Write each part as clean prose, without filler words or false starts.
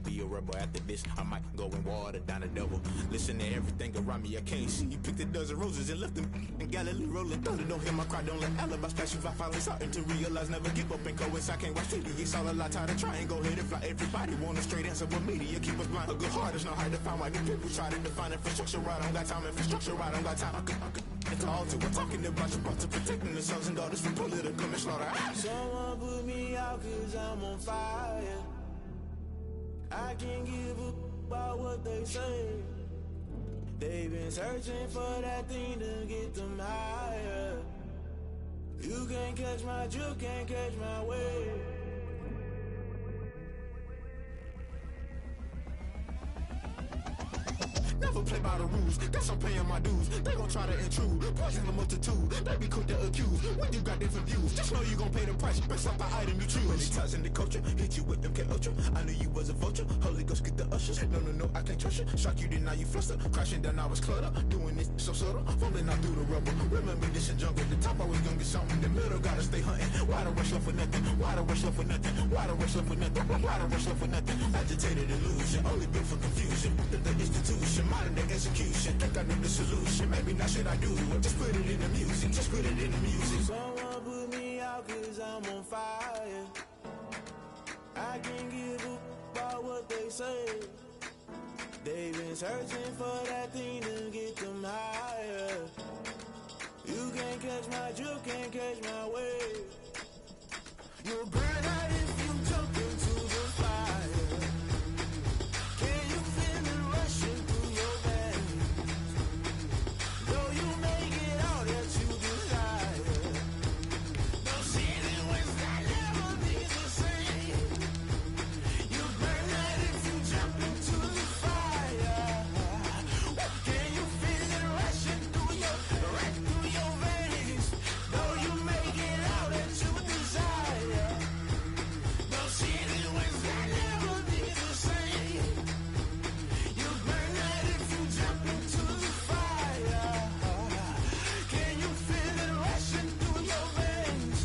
be a rebel after this. I might go and water down the devil. Listen to everything around me, I can't see. You picked a dozen roses and left them in Galilee rolling thunder. Don't hear my cry, don't let alibis pass you. I finally starting to realize, never give up and coincide. Can't watch TV, it's all a lot. Tired of trying, go ahead and fly. Everybody want a straight answer, but media keep us blind. A good heart is not hard to find. Why do people try to define infrastructure right? I don't got time, infrastructure right, I don't got time. I could call to. We're talking about your about to protecting the sons and daughters from political manslaughter. Someone put me out cause I'm on fire. I can't give a about what they say. They've been searching for that thing to get them higher. You can't catch my drift, can't catch my wave. Never play by the rules, guess I'm paying my dues. They gon' try to intrude, poison the multitude. They be quick to accuse, when you got different views. Just know you gon' pay the price, based off the item you choose. Many times in the culture, hit you with them K-Ultra. I knew you was a vulture, Holy Ghost get the ushers. No, I can't trust you. Shock you, then now you fluster. Crashing down, I was clutter. Doing this so subtle, falling out through the rubble. Remember this in jungle, the top always gonna get something. The middle gotta stay hunting. Why the rush left for nothing? Why the rush left for nothing? Why the rush left for nothing? Why the rush left for nothing? Agitated illusion, only built for confusion. The institution, modern day execution. Think I know the solution. Maybe not should I do it? Just put it in the music. Just put it in the music. Someone put me out cause I'm on fire. I can't give a about what they say. They've been searching for that thing to get them higher. You can't catch my drift, can't catch my wave. You'll burn out if you jump into the fire. Can you feel it rushing through your veins? Though you make it all that you desire. No city was not never be the same. You burn out if you jump into the fire. Can you feel it rushing through your veins? Though you make it all that you desire. No city was not never be the same. You burn out if you jump into the fire. Can you feel it rushing through your veins?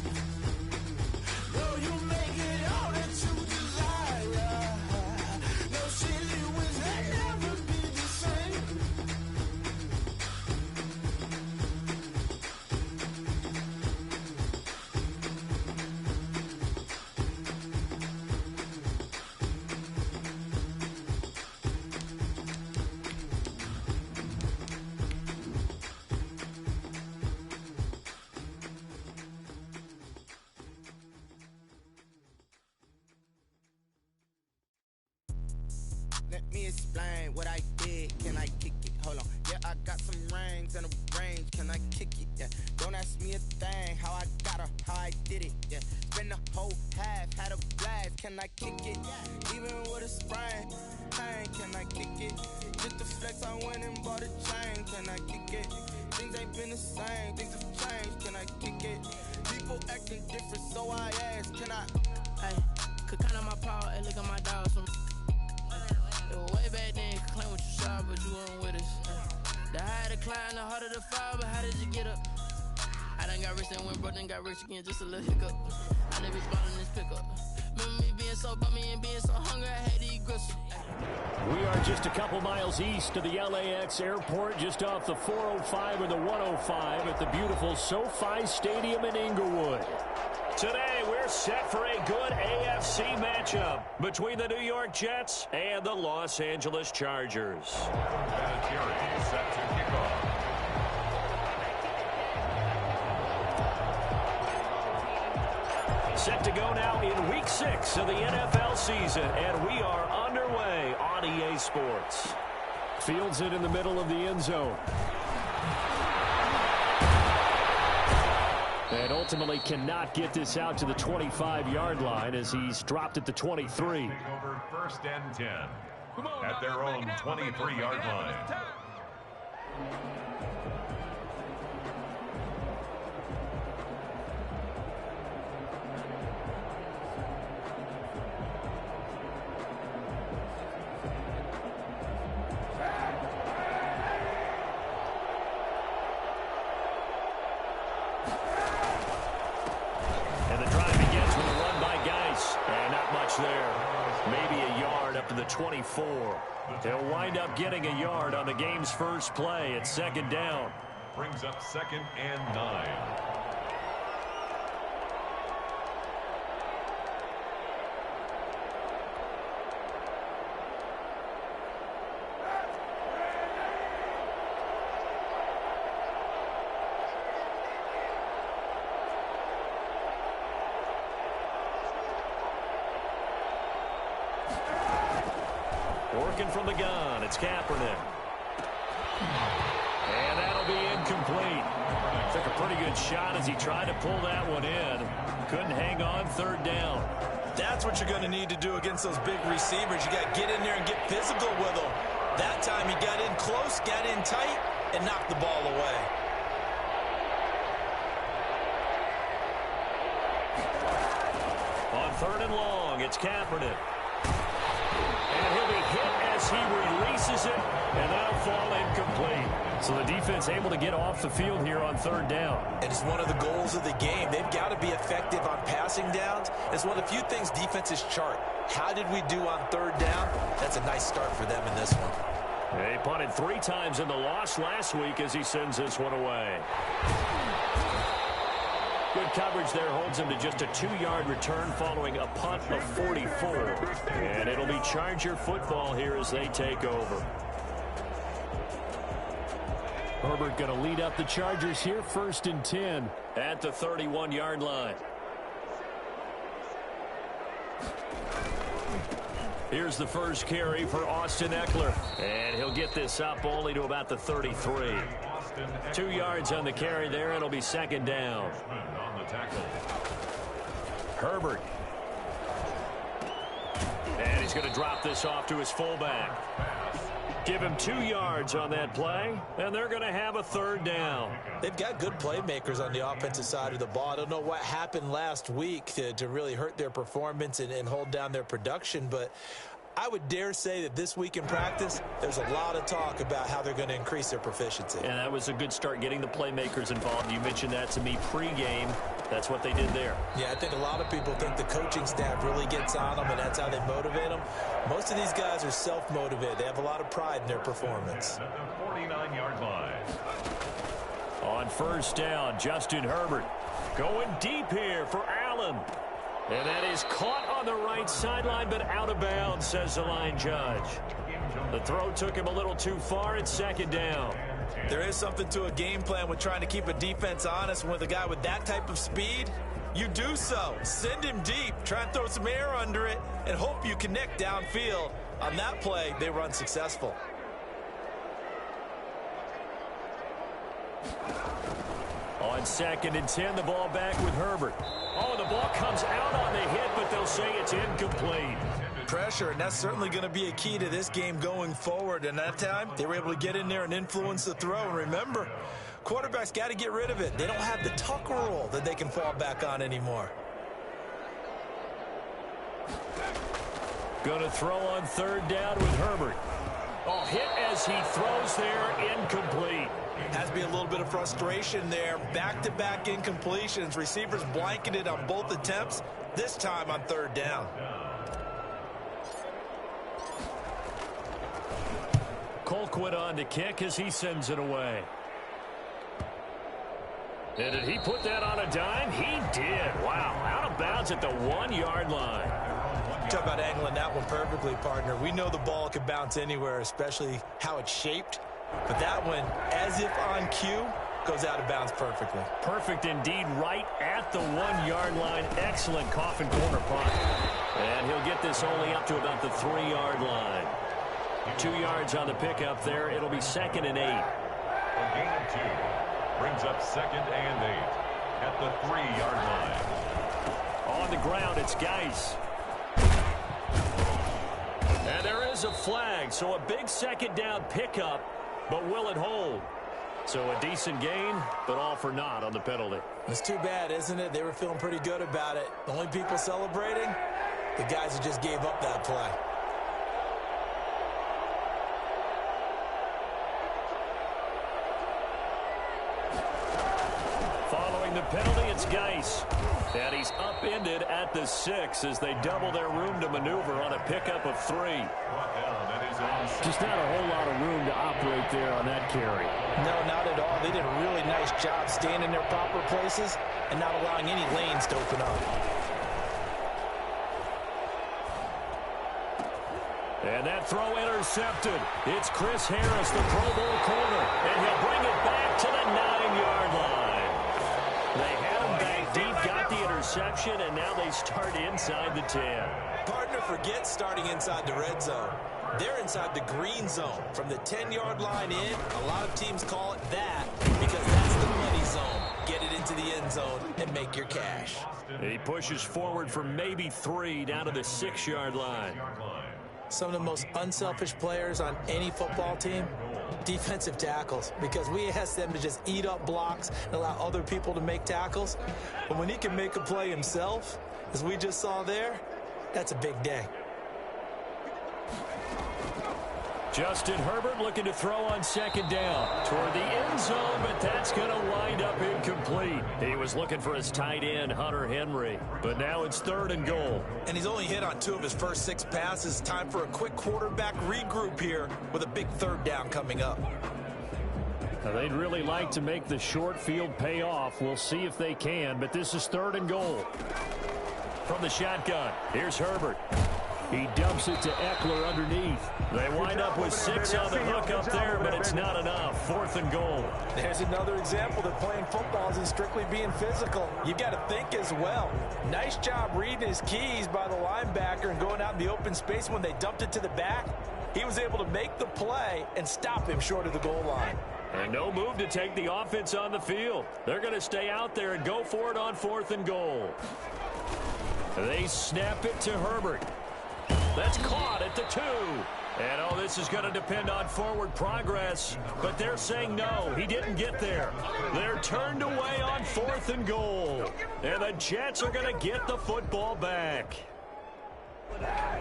Though you make it all that you desire. No city was not never be the same. Let me explain what I did. Can I kick it? Hold on. Yeah, I got some rings and a range. Can I kick it? Yeah. Don't ask me a thing. How I got her, how I did it. Yeah. Spend the whole half, had a blast. Can I kick it? Even with a sprain. Pain, can I kick it? Just to flex, I went and bought a chain. Can I kick it? Things ain't been the same. Things have changed. Can I kick it? People acting different, so I ask. Can I? Hey, could count on my power and look at my dogs from. It was way back then, you could claim what you saw, but you weren't with us. The higher the climb, the harder the fall, but how did you get up? I done got rich and went broke, then got rich again, just a little hiccup. I never bought in this pickup. Remember me being so bummy and being so hungry, I had to eat gristle. We are just a couple miles east of the LAX airport, just off the 405 or the 105 at the beautiful SoFi Stadium in Inglewood. Today, we're set for a good AFC matchup between the New York Jets and the Los Angeles Chargers. Set to kick off. Set to go now in Week 6 of the NFL season, and we are underway on EA Sports. Fields it in the middle of the end zone. And ultimately cannot get this out to the 25-yard line as he's dropped at the 23. Over 1st and 10 at their own 23-yard line. And the drive begins with a run by Geis. And not much there. Maybe a yard up to the 24. They'll wind up getting a yard on the game's first play. It's second down. Brings up 2nd and 9. Working from the gun, it's Kaepernick. And that'll be incomplete. Took a pretty good shot as he tried to pull that one in. Couldn't hang on, third down. That's what you're going to need to do against those big receivers. You got to get in there and get physical with them. That time he got in close, got in tight, and knocked the ball away. On 3rd and long, it's Kaepernick. And he'll be hit as he releases it, and that'll fall incomplete. So the defense able to get off the field here on 3rd down. And it's one of the goals of the game. They've got to be effective on passing downs. It's one of the few things defenses chart. How did we do on 3rd down? That's a nice start for them in this one. They punted 3 times in the loss last week as he sends this one away. Good coverage there holds him to just a 2-yard return following a punt of 44. And it'll be Charger football here as they take over. Herbert going to lead up the Chargers here, 1st and 10 at the 31-yard line. Here's the first carry for Austin Eckler. And he'll get this up only to about the 33. 2 yards on the carry there, and it'll be 2nd down. Herbert. And he's going to drop this off to his fullback. Give him 2 yards on that play, and they're going to have a 3rd down. They've got good playmakers on the offensive side of the ball. I don't know what happened last week to really hurt their performance and hold down their production, but I would dare say that this week in practice, there's a lot of talk about how they're going to increase their proficiency. And that was a good start getting the playmakers involved. You mentioned that to me pregame. That's what they did there. Yeah, I think a lot of people think the coaching staff really gets on them, and that's how they motivate them. Most of these guys are self-motivated. They have a lot of pride in their performance. At the 49-yard line. On 1st down, Justin Herbert going deep here for Allen. And that is caught on the right sideline, but out of bounds, says the line judge. The throw took him a little too far. It's 2nd down. There is something to a game plan with trying to keep a defense honest. With a guy with that type of speed, you do so. Send him deep. Try and throw some air under it and hope you connect downfield. On that play, they were unsuccessful. On 2nd and 10, the ball back with Herbert. Oh, the ball comes out on the hit, but they'll say it's incomplete. Pressure, and that's certainly going to be a key to this game going forward. And that time, they were able to get in there and influence the throw. And remember, quarterbacks got to get rid of it. They don't have the tuck rule that they can fall back on anymore. Going to throw on 3rd down with Herbert. Oh, hit as he throws there, incomplete. Has to be a little bit of frustration there. Back-to-back incompletions. Receivers blanketed on both attempts, this time on 3rd down. Colquitt on to kick as he sends it away. And did he put that on a dime? He did. Wow, out of bounds at the 1-yard line. Talk about angling that one perfectly, partner. We know the ball can bounce anywhere, especially how it's shaped. But that one, as if on cue, goes out of bounds perfectly. Perfect indeed, right at the 1-yard line. Excellent coffin corner punt. And he'll get this only up to about the 3-yard line. 2 yards on the pickup there. It'll be 2nd and 8. A gain of 2. Brings up 2nd and 8 at the 3-yard line. On the ground, it's Geis. And there is a flag, so a big 2nd down pickup, but will it hold? So a decent gain, but all for naught on the penalty. It's too bad, isn't it? They were feeling pretty good about it. The only people celebrating, the guys who just gave up that play. Following the penalty, it's Geis. And he's upended at the 6 as they double their room to maneuver on a pickup of 3. Just not a whole lot of room to operate there on that carry. No, not at all. They did a really nice job staying in their proper places and not allowing any lanes to open up. And that throw intercepted. It's Chris Harris, the Pro Bowl corner, and he'll bring it back to the 9-yard line. They had him back deep, got the interception, and now they start inside the 10. Partner, forget starting inside the red zone. They're inside the green zone. From the 10-yard line in, a lot of teams call it that because that's the money zone. Get it into the end zone and make your cash. He pushes forward for maybe 3 down to the 6-yard line. Some of the most unselfish players on any football team, defensive tackles, because we ask them to just eat up blocks and allow other people to make tackles. But when he can make a play himself, as we just saw there, that's a big day. Justin Herbert looking to throw on 2nd down toward the end zone, but that's going to wind up incomplete. He was looking for his tight end, Hunter Henry, but now it's 3rd and goal. And he's only hit on 2 of his first 6 passes. Time for a quick quarterback regroup here with a big 3rd down coming up. Now, they'd really like to make the short field pay off. We'll see if they can, but this is 3rd and goal. From the shotgun, here's Herbert. He dumps it to Eckler underneath. They wind up with 6 on the hook up there, but it's not enough. 4th and goal. There's another example that playing football isn't strictly being physical. You've got to think as well. Nice job reading his keys by the linebacker and going out in the open space. When they dumped it to the back, he was able to make the play and stop him short of the goal line. And no move to take the offense on the field. They're going to stay out there and go for it on 4th and goal. They snap it to Herbert. That's caught at the 2. And, oh, this is going to depend on forward progress. But they're saying no, he didn't get there. They're turned away on 4th and goal. And the Jets are going to get the football back.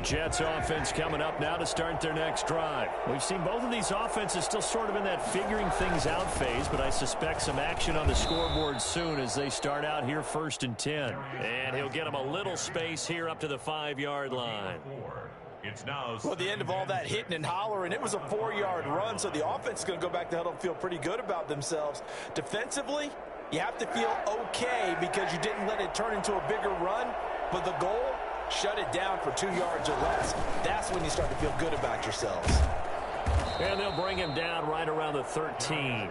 Jets offense coming up now to start their next drive. We've seen both of these offenses still sort of in that figuring things out phase, but I suspect some action on the scoreboard soon as they start out here 1st and 10. And he'll get them a little space here up to the 5-yard line. Well, at the end of all that hitting and hollering, it was a 4-yard run, so the offense is going to go back to huddle and feel pretty good about themselves. Defensively, you have to feel okay because you didn't let it turn into a bigger run, but the goal, shut it down for 2 yards or less. That's when you start to feel good about yourselves. And they'll bring him down right around the 13.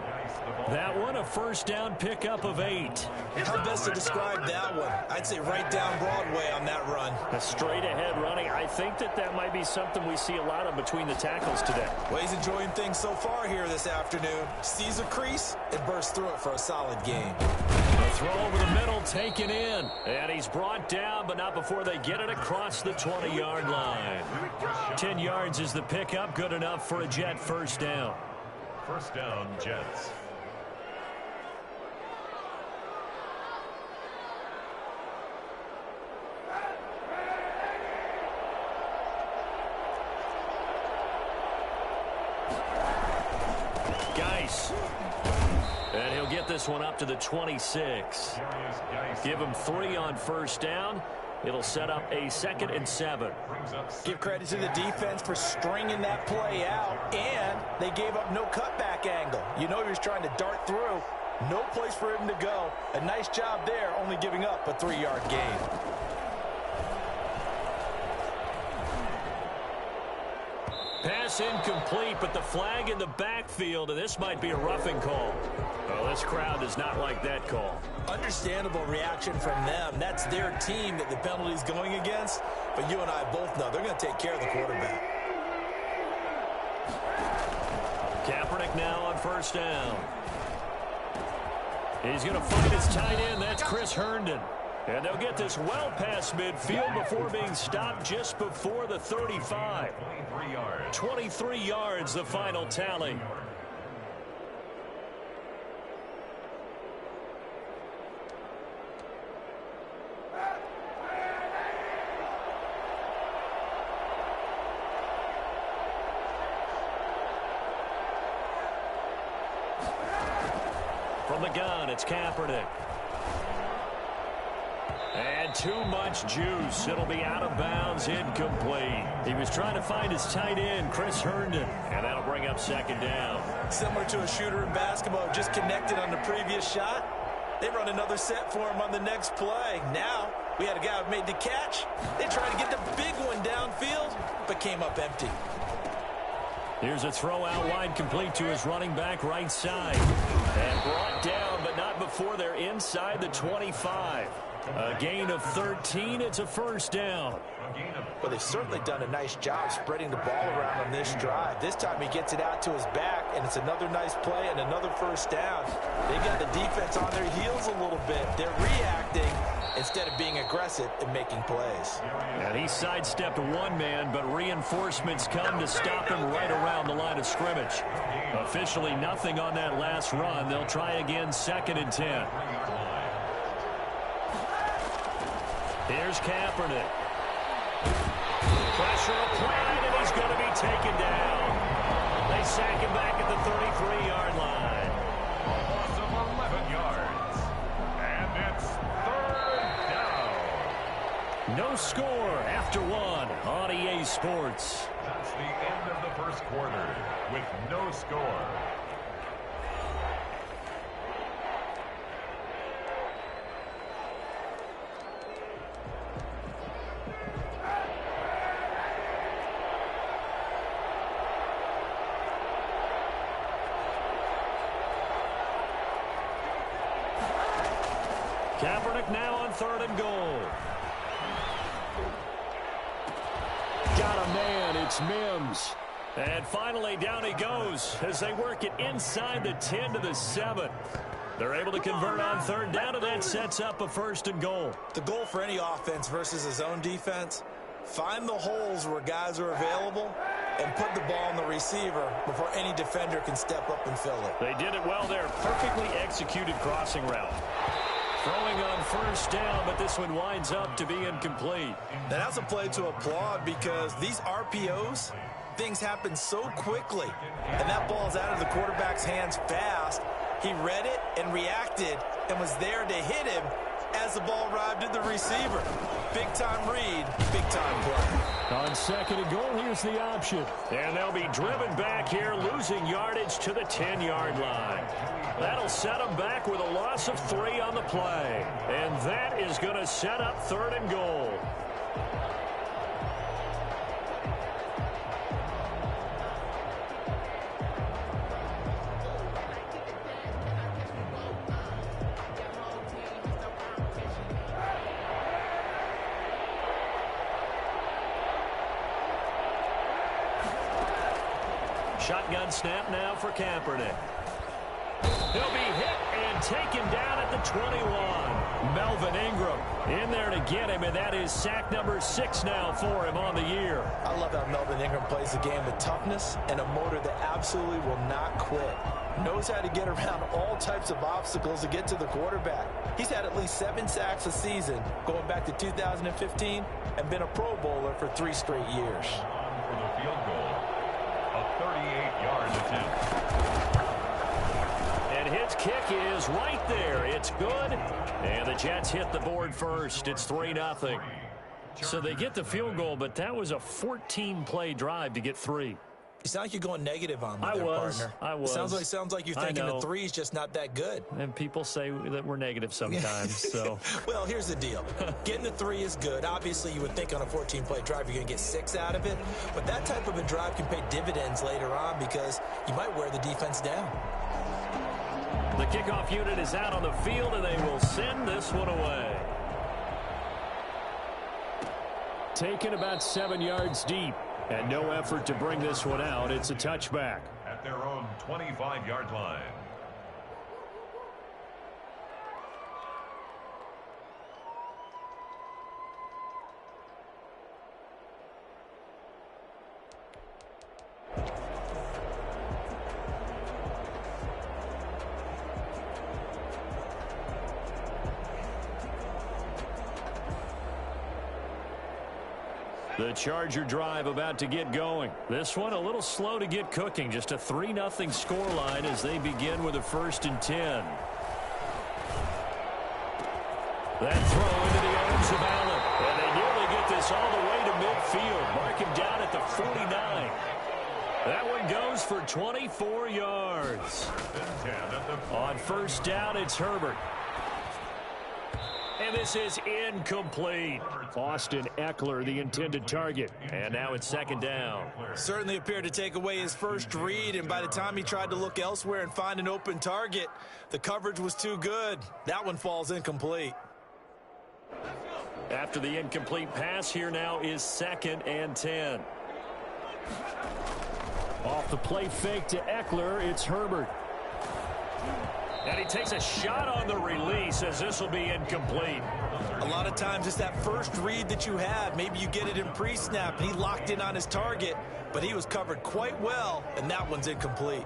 That one, a 1st down pickup of 8. How best to describe that one? I'd say right down Broadway on that run. A straight-ahead running. I think that might be something we see a lot of between the tackles today. Well, he's enjoying things so far here this afternoon. Sees a crease and bursts through it for a solid game. A throw over the middle taken in. And he's brought down, but not before they get it across the 20-yard line. 10 yards is the pickup. Good enough for a Jet 1st down. 1st down, Jets. And he'll get this one up to the 26. Give him 3 on 1st down. It'll set up a 2nd and 7. Give credit to the defense for stringing that play out, and they gave up no cutback angle. You know he was trying to dart through. No place for him to go. A nice job there, only giving up a 3-yard gain. Pass incomplete, but the flag in the backfield, and this might be a roughing call. Oh, this crowd does not like that call. Understandable reaction from them. That's their team that the penalty's going against, but you and I both know they're going to take care of the quarterback. Kaepernick now on 1st down. He's going to find his tight end. That's Chris Herndon. And they'll get this well past midfield before being stopped just before the 35. 23 yards, the final tally. From the gun, it's Kaepernick. And too much juice. It'll be out of bounds, incomplete. He was trying to find his tight end, Chris Herndon, and that'll bring up second down. Similar to a shooter in basketball, just connected on the previous shot. They run another set for him on the next play. Now, we had a guy who made the catch. They tried to get the big one downfield, but came up empty. Here's a throw out wide, complete to his running back right side. And brought down, but not before they're inside the 25. A gain of 13. It's a first down. Well, they've certainly done a nice job spreading the ball around on this drive. This time he gets it out to his back, and it's another nice play and another first down. They've got the defense on their heels a little bit. They're reacting instead of being aggressive and making plays. And he sidestepped one man, but reinforcements come to stop him right around the line of scrimmage. Officially nothing on that last run. They'll try again, 2nd and 10. Here's Kaepernick. Pressure applied, and he's going to be taken down. They sack him back at the 33-yard line. Loss of 11 yards. And it's 3rd down. No score after one on EA Sports. That's the end of the first quarter with no score. Kaepernick now on 3rd and goal. Got a man, it's Mims. And finally down he goes as they work it inside the 10 to the 7. They're able to convert on 3rd down, and that sets up a 1st and goal. The goal for any offense versus his own defense, find the holes where guys are available and put the ball on the receiver before any defender can step up and fill it. They did it well there. Perfectly executed crossing route. Throwing on 1st down, but this one winds up to be incomplete. Now that's a play to applaud because these RPOs, things happen so quickly. And that ball's out of the quarterback's hands fast. He read it and reacted and was there to hit him as the ball arrived at the receiver. Big-time read, big-time play. On 2nd and goal, here's the option. And they'll be driven back here, losing yardage to the 10-yard line. That'll set them back with a loss of 3 on the play. And that is going to set up 3rd and goal. Shotgun snap now for Kaepernick. He'll be hit and taken down at the 21. Melvin Ingram in there to get him, and that is sack number 6 now for him on the year. I love how Melvin Ingram plays the game with toughness and a motor that absolutely will not quit. Knows how to get around all types of obstacles to get to the quarterback. He's had at least 7 sacks a season going back to 2015 and been a Pro Bowler for 3 straight years. For the field goal, a 38-yard attempt. And his kick is right there. It's good. And the Jets hit the board first. It's 3-0. So they get the field goal, but that was a 14-play drive to get 3. You sound like you're going negative on me, partner. I was. Sounds like you're thinking the 3 is just not that good. And people say that we're negative sometimes. So, well, here's the deal. Getting the 3 is good. Obviously, you would think on a 14-play drive you're going to get 6 out of it. But that type of a drive can pay dividends later on because you might wear the defense down. The kickoff unit is out on the field, and they will send this one away. Taken about 7 yards deep. And no effort to bring this one out. It's a touchback. At their own 25-yard line. The Charger drive about to get going. This one a little slow to get cooking. Just a 3-0 scoreline as they begin with a 1st and 10. That throw into the gains of Allen. And they nearly get this all the way to midfield. Mark him down at the 49. That one goes for 24 yards. On first down, it's Herbert. And this is incomplete. Austin Eckler, the intended target. And now it's second down. Certainly appeared to take away his first read, and by the time he tried to look elsewhere and find an open target, the coverage was too good. That one falls incomplete. After the incomplete pass, here now is 2nd and 10. Off the play fake to Eckler, it's Herbert. And he takes a shot on the release as this will be incomplete. A lot of times it's that first read that you have. Maybe you get it in pre-snap, and he locked in on his target, but he was covered quite well, and that one's incomplete.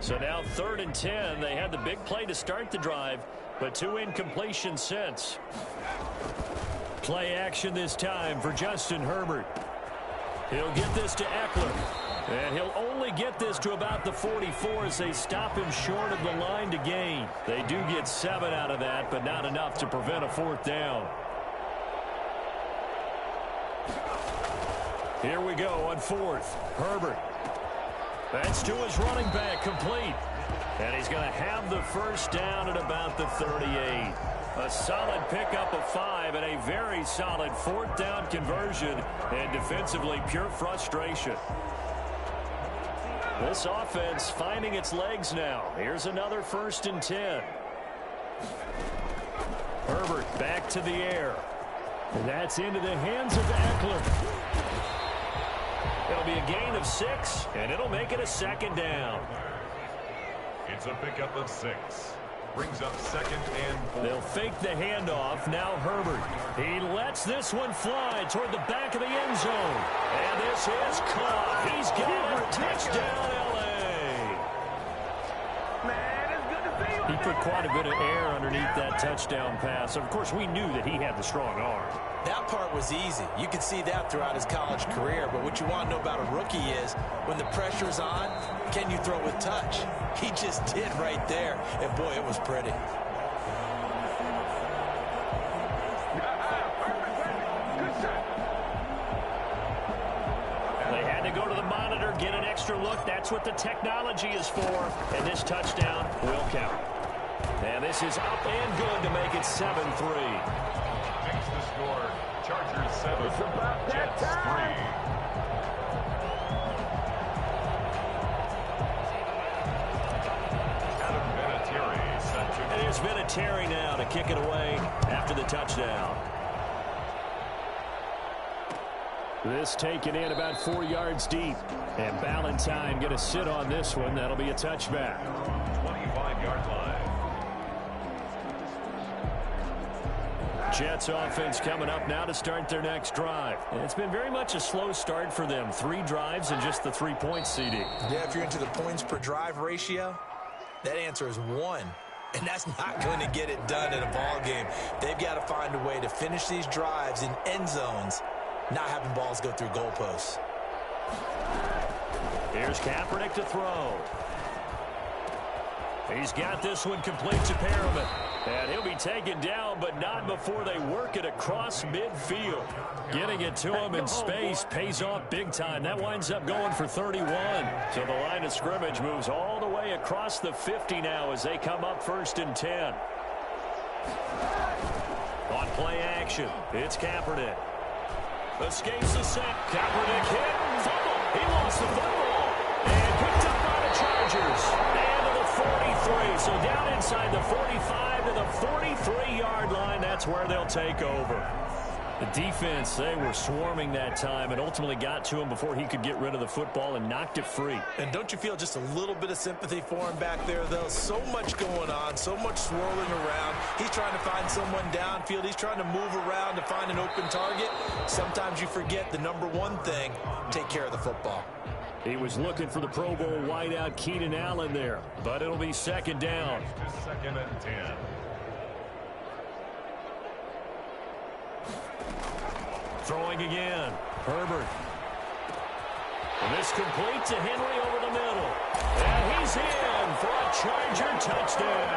So now 3rd and 10. They had the big play to start the drive, but 2 incompletions since. Play action this time for Justin Herbert. He'll get this to Eckler. And he'll only get this to about the 44 as they stop him short of the line to gain. They do get 7 out of that, but not enough to prevent a 4th down. Here we go on 4th. Herbert. That's to his running back, complete. And he's going to have the first down at about the 38. A solid pickup of 5 and a very solid 4th down conversion. And defensively, pure frustration. This offense finding its legs now. Here's another 1st and 10. Herbert back to the air. And that's into the hands of Eckler. It'll be a gain of 6, and it'll make it a 2nd down. It's a pickup of 6. Brings up 2nd and 4. They'll fake the handoff. Now Herbert. He lets this one fly toward the back of the end zone. And this is caught. He's got it. Touchdown, L.A. He put quite a bit of air underneath that touchdown pass. Of course, we knew that he had the strong arm. That part was easy. You could see that throughout his college career. But what you want to know about a rookie is when the pressure's on, can you throw with touch? He just did right there. And, boy, it was pretty. They had to go to the monitor, get an extra look. That's what the technology is for. And this touchdown will count. And this is up and good to make it 7-3. Makes the score. Chargers 7, Jets 3. And here's Vinatieri now to kick it away after the touchdown. This taken in about 4 yards deep. And Ballantyne going to sit on this one. That'll be a touchback. 25-yard line. Jets offense coming up now to start their next drive. And it's been very much a slow start for them. 3 drives and just the 3 points, CD. Yeah, if you're into the points per drive ratio, that answer is 1. And that's not going to get it done in a ball game. They've got to find a way to finish these drives in end zones, not having balls go through goalposts. Here's Kaepernick to throw. He's got this one complete to Perriman. And he'll be taken down, but not before they work it across midfield. Getting it to him in space pays off big time. That winds up going for 31. So the line of scrimmage moves all the way across the 50 now as they come up 1st and 10. On play action, it's Kaepernick. Escapes the sack. Kaepernick hit. Fumble. He lost the football. And picked up by the Chargers. And to the 43. So down inside the 45 to the 43-yard line. That's where they'll take over. The defense, they were swarming that time and ultimately got to him before he could get rid of the football and knocked it free. And don't you feel just a little bit of sympathy for him back there, though? So much going on, so much swirling around. He's trying to find someone downfield. He's trying to move around to find an open target. Sometimes you forget the number one thing, take care of the football. He was looking for the Pro Bowl wideout Keenan Allen there, but it'll be 2nd down. 2nd and 10. Throwing again. Herbert. And this complete to Henry over the middle. And he's in for a Charger touchdown.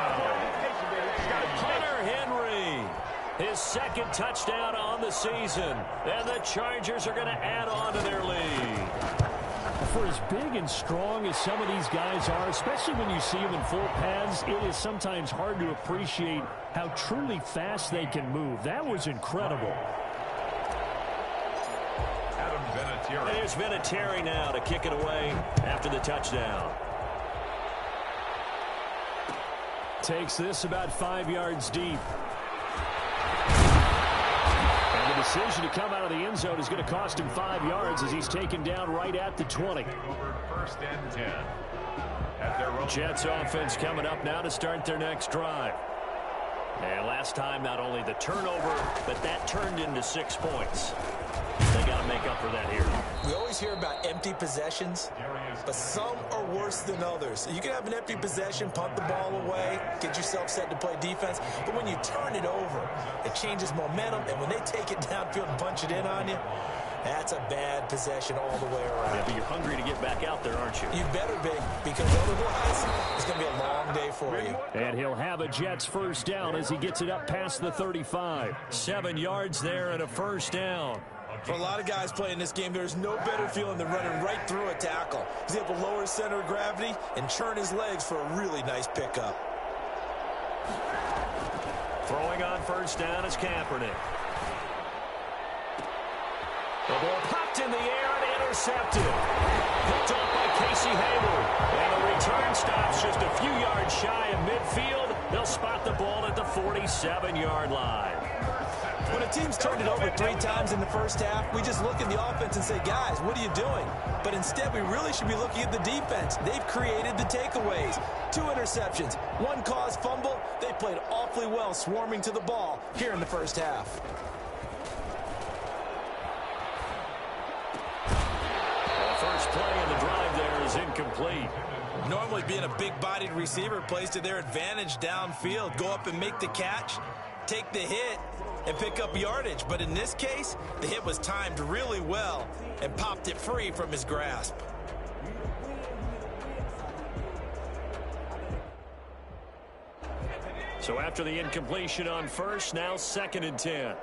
Hunter Henry His second touchdown on the season. And the Chargers are going to add on to their lead. For as big and strong as some of these guys are, especially when you see them in full pads, it is sometimes hard to appreciate how truly fast they can move. That was incredible. There's Vinatieri now to kick it away after the touchdown. Takes this about 5 yards deep. And the decision to come out of the end zone is going to cost him 5 yards as he's taken down right at the 20. First and 10. Jets offense coming up now to start their next drive. And last time, not only the turnover, but that turned into 6 points. They got to make up for that here. We always hear about empty possessions, but some are worse than others. You can have an empty possession, punt the ball away, get yourself set to play defense, but when you turn it over, it changes momentum, and when they take it downfield and punch it in on you, that's a bad possession all the way around. Yeah, but you're hungry to get back out there, aren't you? You better be, because otherwise, it's going to be a long day for you. And he'll have a Jets first down as he gets it up past the 35. 7 yards there and a first down. For a lot of guys playing this game, there's no better feeling than running right through a tackle. He's able to lower his center of gravity and churn his legs for a really nice pickup. Throwing on first down is Kaepernick. The ball popped in the air and intercepted. Picked off by Casey Hayward. And the return stops just a few yards shy of midfield. They'll spot the ball at the 47-yard line. When a team's turned it over 3 times in the first half, we just look at the offense and say, guys, what are you doing? But instead, we really should be looking at the defense. They've created the takeaways. 2 interceptions, 1 caused fumble. They played awfully well swarming to the ball here in the first half. The first play of the drive there is incomplete. Normally being a big-bodied receiver plays to their advantage downfield. Go up and make the catch, take the hit, and pick up yardage. But in this case, the hit was timed really well and popped it free from his grasp. So after the incompletion on first, now 2nd and 10.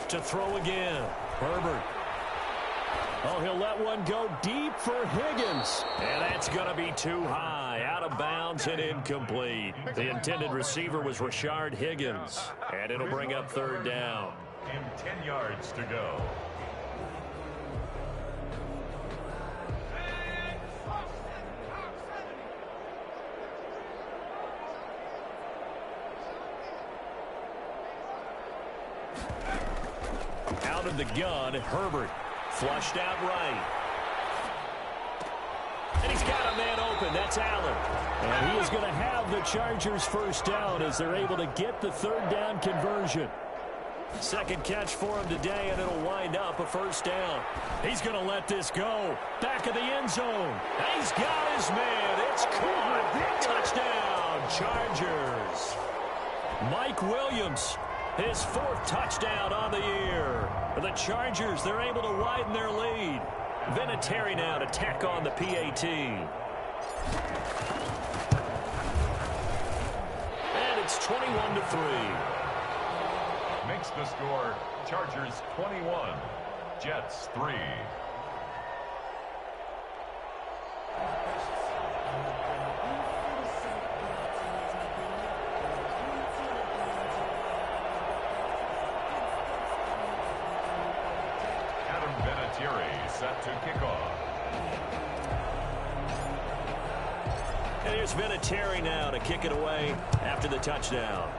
To throw again, Herbert. Oh, he'll let one go deep for Higgins. And that's going to be too high. Out of bounds and incomplete. The intended receiver was Rashard Higgins. And it'll bring up 3rd down. And 10 yards to go. Out of the gun, Herbert. Flushed out right. And he's got a man open. That's Allen. And he is going to have the Chargers first down as they're able to get the 3rd down conversion. 2nd catch for him today, and it'll wind up a first down. He's going to let this go. Back of the end zone. He's got his man. It's caught. Touchdown, Chargers. Mike Williams, his 4th touchdown on the year. The Chargers, they're able to widen their lead. Vinatieri now to tack on the PAT. And it's 21-3. Makes the score Chargers 21, Jets 3. Set to kick off. And here's Vinatieri now to kick it away after the touchdown.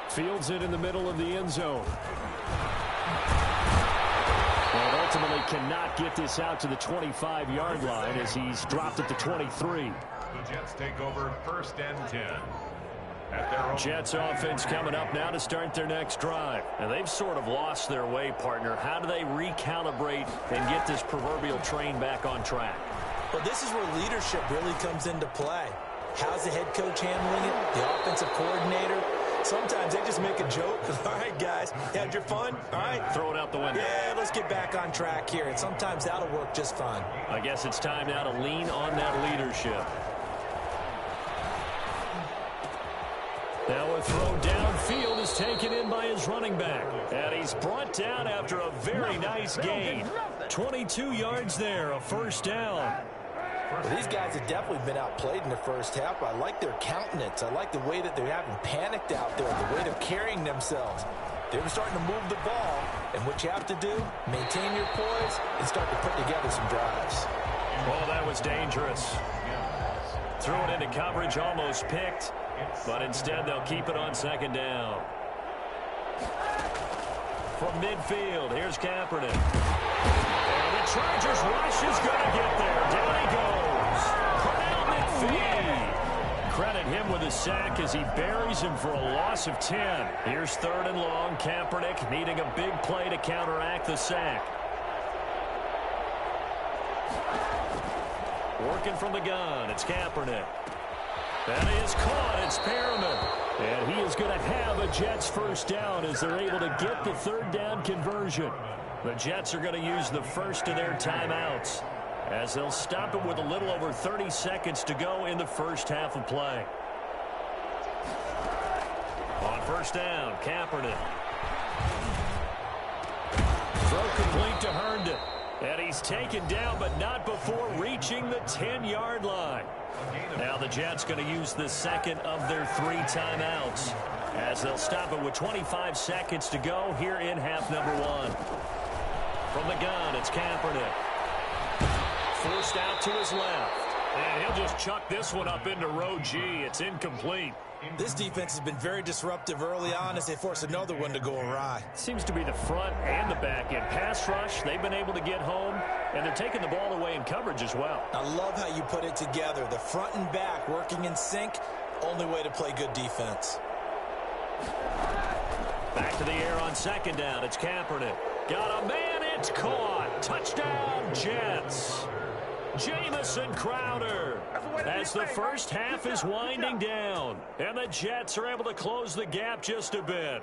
Fields it in the middle of the end zone. And ultimately cannot get this out to the 25-yard line as he's dropped at the 23. The Jets take over 1st and 10. Jets offense coming up now to start their next drive. And they've sort of lost their way, partner. How do they recalibrate and get this proverbial train back on track? Well, this is where leadership really comes into play. How's the head coach handling it? The offensive coordinator? Sometimes they just make a joke. All right, guys, you had your fun? All right. Throw it out the window. Yeah, let's get back on track here. And sometimes that'll work just fine. I guess it's time now to lean on that leadership. Now a throw downfield is taken in by his running back. And he's brought down after a very nice gain. 22 yards there, a first down. Well, these guys have definitely been outplayed in the first half. I like their countenance. I like the way that they're having panicked out there, the way they're carrying themselves. They're starting to move the ball. And what you have to do, maintain your poise and start to put together some drives. Oh, that was dangerous. Threw it into coverage, almost picked. But instead, they'll keep it on second down. From midfield, here's Kaepernick. And the Chargers rush is going to get there. Down he goes. Pernell McPhee. Credit him with a sack as he buries him for a loss of 10. Here's 3rd and long. Kaepernick needing a big play to counteract the sack. Working from the gun, it's Kaepernick. That is caught. It's Perriman. And he is going to have a Jets first down as they're able to get the 3rd down conversion. The Jets are going to use the first of their timeouts as they'll stop it with a little over 30 seconds to go in the first half of play. On first down, Kaepernick. Throw complete to Herndon. And he's taken down, but not before reaching the 10-yard line. Now the Jets going to use the second of their 3 timeouts as they'll stop it with 25 seconds to go here in half number 1. From the gun, it's Kaepernick. Forced out to his left. And he'll just chuck this one up into row G. It's incomplete. This defense has been very disruptive early on as they force another one to go awry. Seems to be the front and the back end. Pass rush, they've been able to get home, and they're taking the ball away in coverage as well. I love how you put it together. The front and back working in sync, only way to play good defense. Back to the air on second down. It's Kaepernick. Got a man, it's caught. Touchdown, Jets. Jamison Crowder as the first half is winding down. And the Jets are able to close the gap just a bit.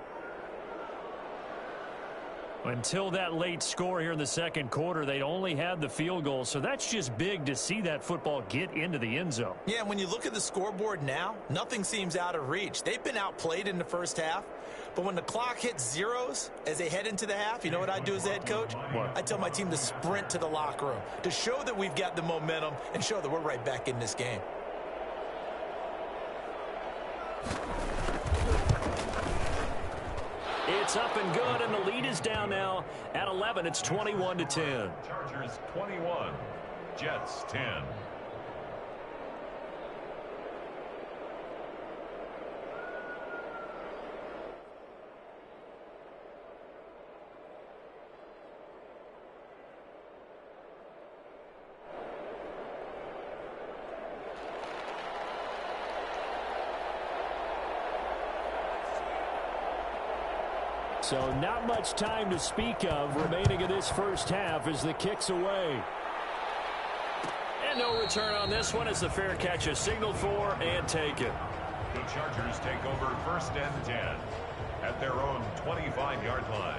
Until that late score here in the second quarter, they only had the field goal. So that's just big to see that football get into the end zone. Yeah, when you look at the scoreboard now, nothing seems out of reach. They've been outplayed in the first half. But when the clock hits zeros as they head into the half, you know what I do as the head coach? What? I tell my team to sprint to the locker room to show that we've got the momentum and show that we're right back in this game. It's up and good, and the lead is down now at 11. It's 21-10. Chargers 21, Jets 10. So not much time to speak of remaining in this first half as the kick's away. And no return on this one as the fair catch is signaled for and taken. The Chargers take over 1st and 10 at their own 25-yard line.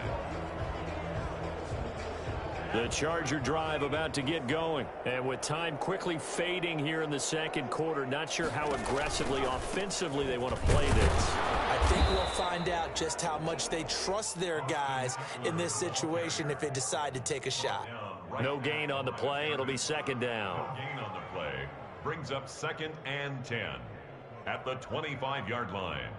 The Charger drive about to get going. And with time quickly fading here in the second quarter, not sure how aggressively, offensively they want to play this. I think we'll find out just how much they trust their guys in this situation if they decide to take a shot. No gain on the play. It'll be second down. No gain on the play brings up 2nd and 10 at the 25-yard line.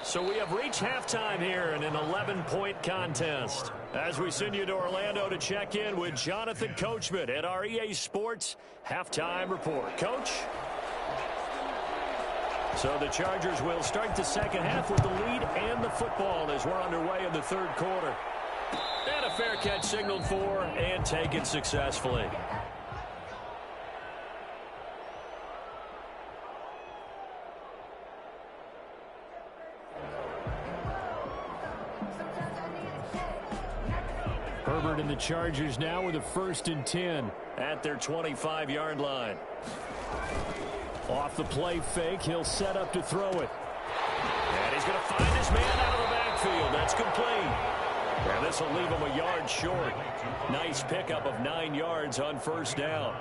So we have reached halftime here in an 11-point contest. As we send you to Orlando to check in with Jonathan Coachman at our EA Sports Halftime Report. Coach? So the Chargers will start the second half with the lead and the football as we're underway in the third quarter. And a fair catch signaled for and taken successfully. Herbert and the Chargers now with a 1st and 10 at their 25-yard line. Off the play fake, he'll set up to throw it. And he's going to find his man out of the backfield. That's complete. And this will leave him a yard short. Nice pickup of 9 yards on first down.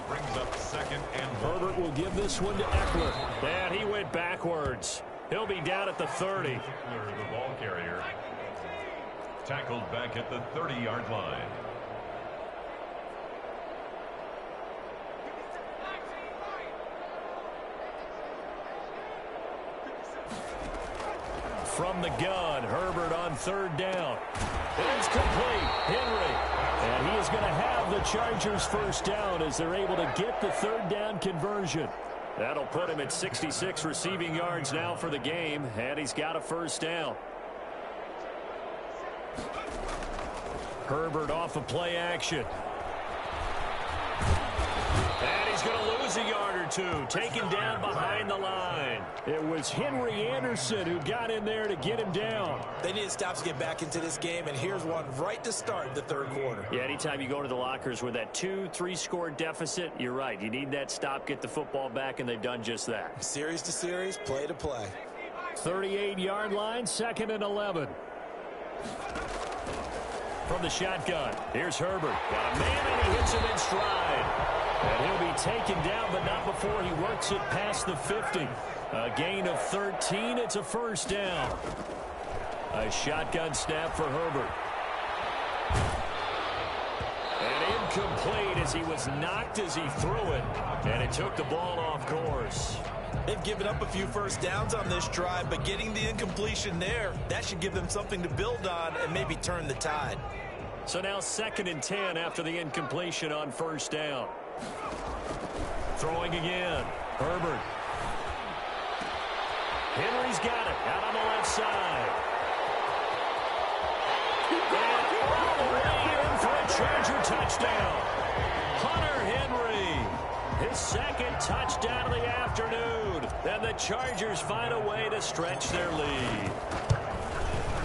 Brings up second and Herbert will give this one to Eckler. And he went backwards. He'll be down at the 30. the ball carrier. Tackled back at the 30-yard line. From the gun, Herbert on third down. It's complete. Henry. And he is going to have the Chargers first down as they're able to get the third down conversion. That'll put him at 66 receiving yards now for the game, and he's got a first down. Herbert off of play action. And he's going to lose a yard or two, taken down behind the line. It was Henry Anderson who got in there to get him down. They need stops to get back into this game, and here's one right to start the third quarter. Yeah, anytime you go to the lockers with that 2-3 score deficit, you're right. You need that stop, get the football back, and they've done just that. Series to series, play to play. 38-yard line, 2nd and 11. From the shotgun, here's Herbert. Got a man, and he hits him in stride. And he'll be taken down, but not before he works it past the 50. A gain of 13. It's a first down. A shotgun snap for Herbert. And incomplete as he was knocked as he threw it. And it took the ball off course. They've given up a few first downs on this drive, but getting the incompletion there, that should give them something to build on and maybe turn the tide. So now 2nd and 10 after the incompletion on first down. Throwing again. Herbert. Henry's got it. Out on the left side. And all the way in for a Charger touchdown. Hunter Henry. His 2nd touchdown of the afternoon. And the Chargers find a way to stretch their lead.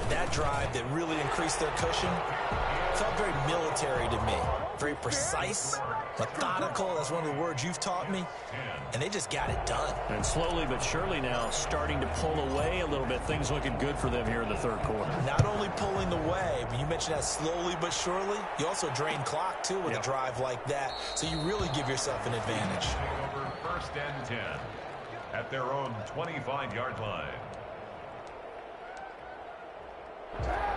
That drive that really increased their cushion felt very military to me. Very precise, methodical. That's one of the words you've taught me. And they just got it done. And slowly but surely now starting to pull away a little bit. Things looking good for them here in the third quarter. Not only pulling away, but you mentioned that slowly but surely. You also drain clock, too, with a drive like that. So you really give yourself an advantage. Over 1st and 10 at their own 25-yard line.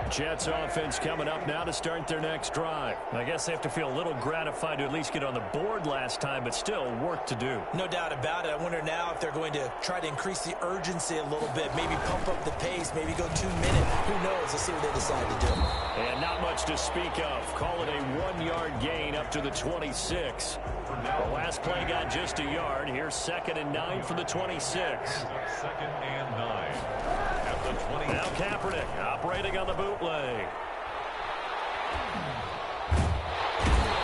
Jets offense coming up now to start their next drive. I guess they have to feel a little gratified to at least get on the board last time, but still work to do. No doubt about it. I wonder now if they're going to try to increase the urgency a little bit, maybe pump up the pace, maybe go 2 minute. Who knows? Let's see what they decide to do. And not much to speak of. Call it a 1-yard gain up to the 26. The last play got just a yard. Here's 2nd and 9 for the 26. 2nd and 9. At the 20. Now Kaepernick operating on the bootleg.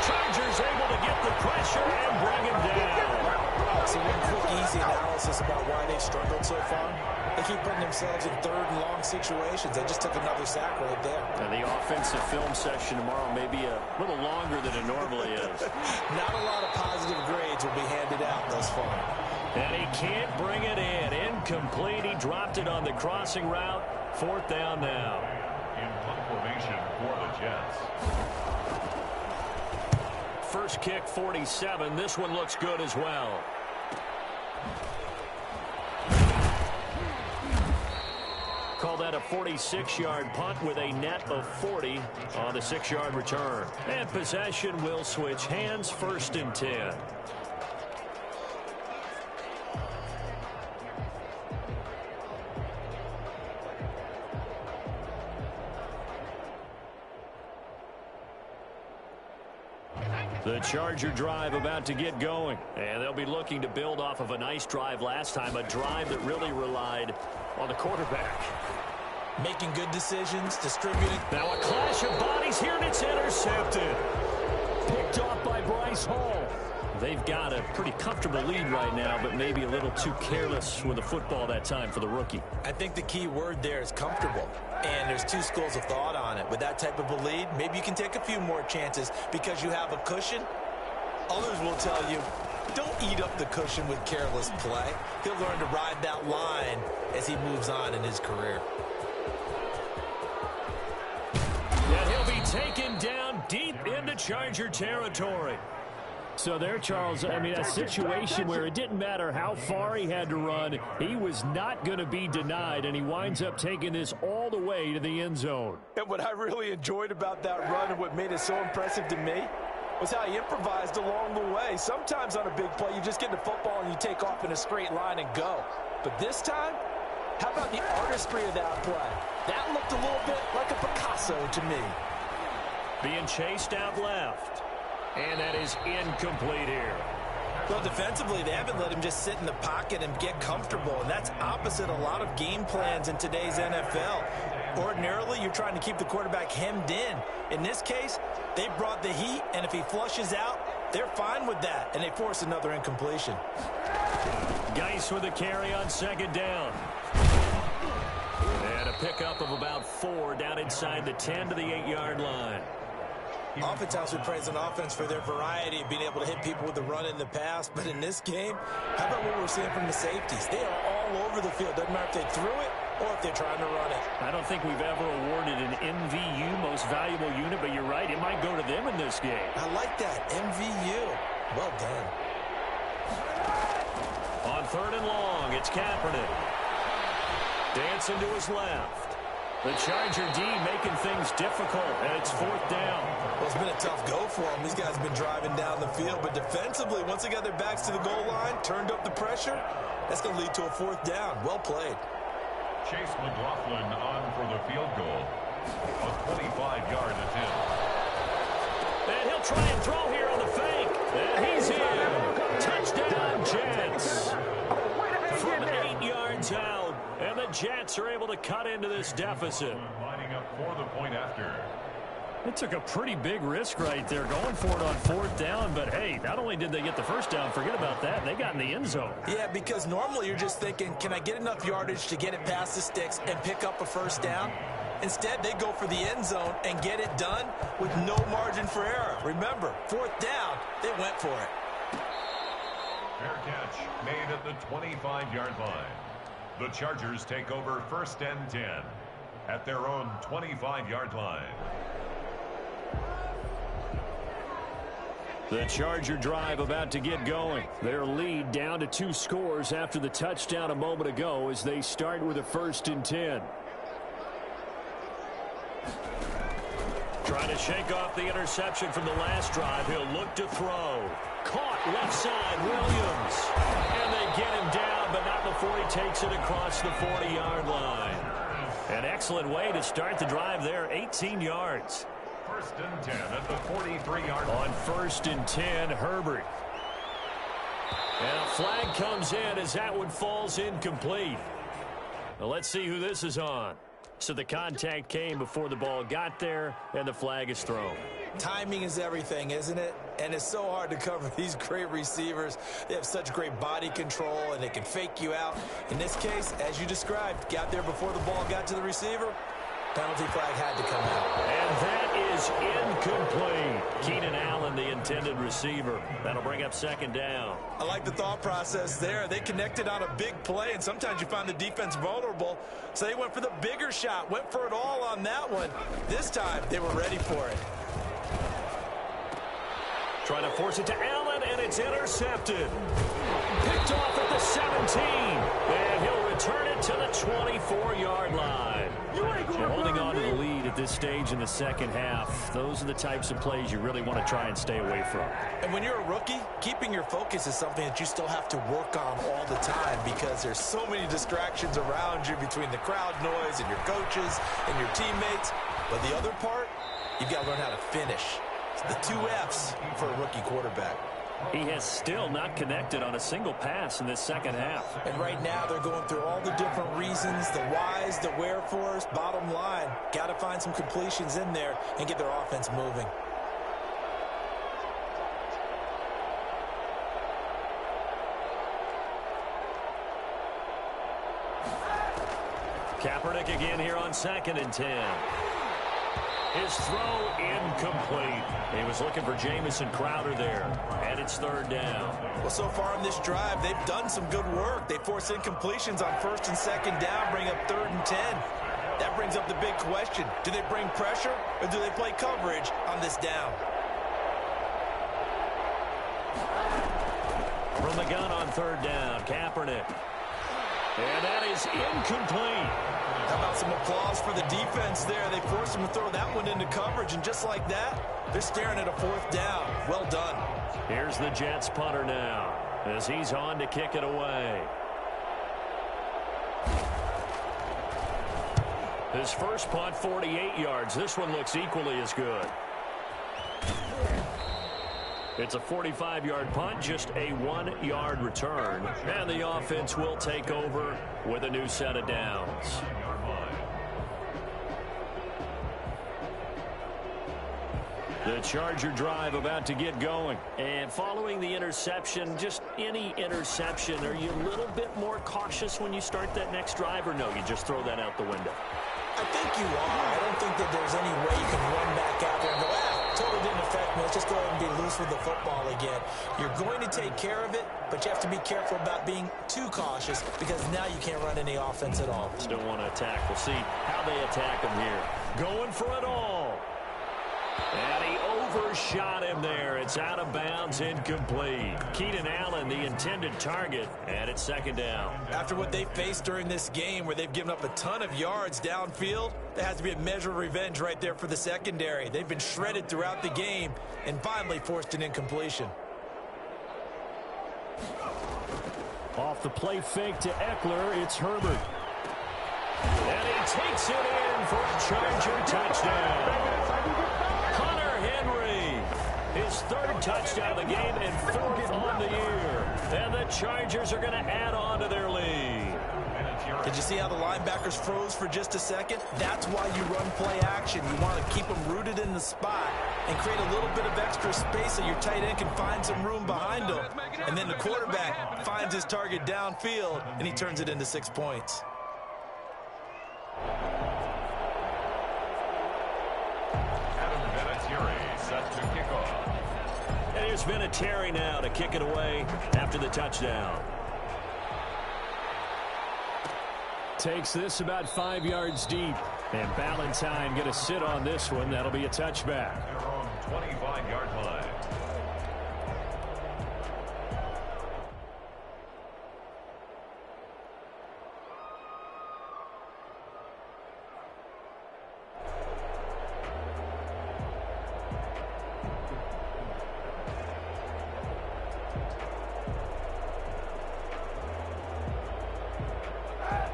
Chargers able to get the pressure and bring him down. So one quick, easy analysis about why they've struggled so far. They keep putting themselves in 3rd and long situations. They just took another sack right there. And the offensive film session tomorrow may be a little longer than it normally is. Not a lot of positive grades will be handed out thus far. And he can't bring it in. Incomplete. He dropped it on the crossing route. 4th down now. In punt formation for the Jets. First kick, 47. This one looks good as well. Call that a 46-yard punt with a net of 40 on the 6-yard return. And possession will switch hands, 1st and 10. The Charger drive about to get going. And they'll be looking to build off of a nice drive last time. A drive that really relied on the quarterback. Making good decisions, distributing. Now a clash of bodies here, and it's intercepted. Picked off by Bryce Hall. They've got a pretty comfortable lead right now, but maybe a little too careless with the football that time for the rookie. I think the key word there is comfortable. And there's 2 schools of thought on it. With that type of a lead, maybe you can take a few more chances because you have a cushion. Others will tell you, don't eat up the cushion with careless play. He'll learn to ride that line as he moves on in his career. And he'll be taken down deep into Charger territory. So there, Charles, I mean, a situation where it didn't matter how far he had to run, he was not going to be denied, and he winds up taking this all the way to the end zone. And what I really enjoyed about that run and what made it so impressive to me was how he improvised along the way. Sometimes on a big play, you just get the football and you take off in a straight line and go. But this time, how about the artistry of that play? That looked a little bit like a Picasso to me. Being chased out left. And that is incomplete here. Well, defensively, they haven't let him just sit in the pocket and get comfortable, and that's opposite a lot of game plans in today's NFL. Ordinarily, you're trying to keep the quarterback hemmed in. In this case, they brought the heat, and if he flushes out, they're fine with that, and they force another incompletion. Geis with a carry on second down. And a pickup of about 4 down inside the 10 to the 8-yard line. Oftentimes we praise an offense for their variety of being able to hit people with the run in the pass, but in this game, how about what we're seeing from the safeties? They are all over the field. Doesn't matter if they threw it or if they're trying to run it. I don't think we've ever awarded an MVU, most valuable unit, but you're right, it might go to them in this game. I like that, MVU. Well done. On 3rd and long, it's Kaepernick. Dancing to his left. The Charger D making things difficult, and it's 4th down. Well, it's been a tough go for them. These guys have been driving down the field, but defensively, once they got their backs to the goal line, turned up the pressure, that's going to lead to a 4th down. Well played. Chase McLaughlin on for the field goal. A 25-yard attempt. And he'll try and throw here on the fake. And he's in. Touchdown, Jets. From 8 yards out. And the Jets are able to cut into this deficit. Lining up for the point after. It took a pretty big risk right there going for it on 4th down, but hey, not only did they get the first down, forget about that, they got in the end zone. Yeah, because normally you're just thinking, can I get enough yardage to get it past the sticks and pick up a first down? Instead, they go for the end zone and get it done with no margin for error. Remember, 4th down, they went for it. Fair catch made at the 25-yard line. The Chargers take over 1st and 10 at their own 25-yard line. The Charger drive about to get going. Their lead down to 2 scores after the touchdown a moment ago as they start with a 1st and 10. Trying to shake off the interception from the last drive. He'll look to throw. Caught left side, Williams. And they get him down, but not before he takes it across the 40-yard line. An excellent way to start the drive there, 18 yards. 1st and 10 at the 43-yard line. On 1st and 10, Herbert. And a flag comes in as that one falls incomplete. Well, let's see who this is on. So the contact came before the ball got there, and the flag is thrown. Timing is everything, isn't it? And it's so hard to cover these great receivers. They have such great body control, and they can fake you out. In this case, as you described, got there before the ball got to the receiver. Penalty flag had to come out. And that is incomplete. Keenan Allen, the intended receiver. That'll bring up 2nd down. I like the thought process there. They connected on a big play, and sometimes you find the defense vulnerable. So they went for the bigger shot, went for it all on that one. This time, they were ready for it. Trying to force it to Allen, and it's intercepted. Picked off at the 17. And he'll return it to the 24-yard line. And holding on to the lead at this stage in the second half, those are the types of plays you really want to try and stay away from. And when you're a rookie, keeping your focus is something that you still have to work on all the time because there's so many distractions around you between the crowd noise and your coaches and your teammates. But the other part, you've got to learn how to finish. The 2 F's for a rookie quarterback. He has still not connected on a single pass in this second half. And right now they're going through all the different reasons, the whys, the wherefores. Bottom line, got to find some completions in there and get their offense moving. Kaepernick again here on 2nd and 10. His throw incomplete. He was looking for Jamison Crowder there, and it's third down. Well, so far in this drive, they've done some good work. They force incompletions on first and second down, bring up 3rd and 10. That brings up the big question. Do they bring pressure, or do they play coverage on this down? From the gun on 3rd down, Kaepernick. And that is incomplete. How about some applause for the defense there? They forced him to throw that one into coverage, and just like that, they're staring at a 4th down. Well done. Here's the Jets punter now as he's on to kick it away. His first punt, 48 yards. This one looks equally as good. It's a 45-yard punt, just a 1-yard return. And the offense will take over with a new set of downs. The Charger drive about to get going. And following the interception, just any interception, are you a little bit more cautious when you start that next drive, or no, you just throw that out the window? I think you are. I don't think that there's any way you can run back out there and go, totally didn't affect me. Let's just go ahead and be loose with the football again. You're going to take care of it, but you have to be careful about being too cautious because now you can't run any offense at all. Still want to attack. We'll see how they attack him here. Going for it all. And he overshot him there. It's out of bounds, incomplete. Keenan Allen, the intended target, and it's 2nd down. After what they faced during this game where they've given up a ton of yards downfield, there has to be a measure of revenge right there for the secondary. They've been shredded throughout the game and finally forced an incompletion. Off the play fake to Eckler, it's Herbert. And he takes it in for a Charger touchdown. His 3rd touchdown of the game and 4th on the year. And the Chargers are going to add on to their lead. Did you see how the linebackers froze for just a second? That's why you run play action. You want to keep them rooted in the spot and create a little bit of extra space so your tight end can find some room behind him. And then the quarterback finds his target downfield, and he turns it into 6 points. Set to kick off. And here's Vinatieri now to kick it away after the touchdown. Takes this about 5 yards deep. And Ballantyne going to sit on this one. That'll be a touchback. Their own 25-yard line.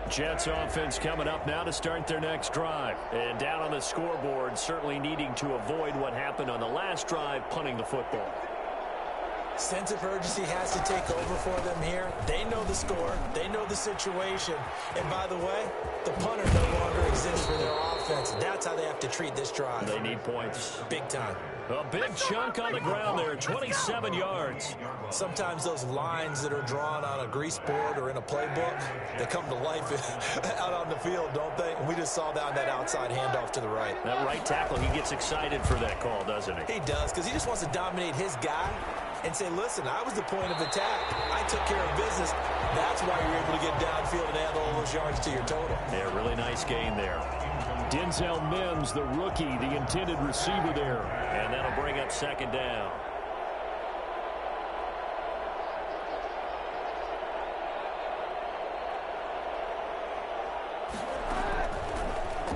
Jets offense coming up now to start their next drive. And down on the scoreboard, certainly needing to avoid what happened on the last drive, punting the football. Sense of urgency has to take over for them here. They know the score. They know the situation. And by the way, the punter no longer exists for their offense. That's how they have to treat this drive. They need points. Big time. A big chunk on the ground there, 27 yards. Sometimes those lines that are drawn on a grease board or in a playbook, they come to life out on the field, don't they? And we just saw that outside handoff to the right. That right tackle, he gets excited for that call, doesn't he? He does, because he just wants to dominate his guy and say, listen, I was the point of attack. I took care of business. That's why you're able to get downfield and add all those yards to your total. Yeah, really nice gain there. Denzel Mims, the rookie, the intended receiver there. And that'll bring up 2nd down.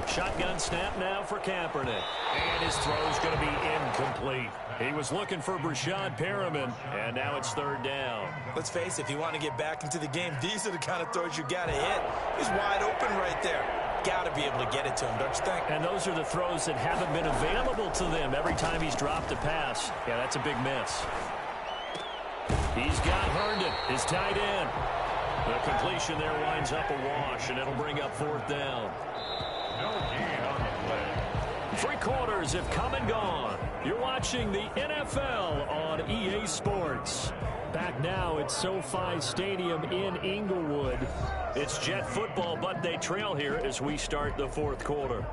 Shotgun snap now for Kaepernick. And his throw's going to be incomplete. He was looking for Brashad Perriman, and now it's 3rd down. Let's face it, if you want to get back into the game, these are the kind of throws you got to hit. He's wide open right there. Got to be able to get it to him, don't you think? And those are the throws that haven't been available to them every time he's dropped a pass. Yeah, that's a big miss. He's got Herndon, his tight end. The completion there winds up a wash, and it'll bring up 4th down. No gain on the play. 3 quarters have come and gone. You're watching the NFL on EA Sports. Back now at SoFi Stadium in Inglewood. It's Jet football, but they trail here as we start the 4th quarter.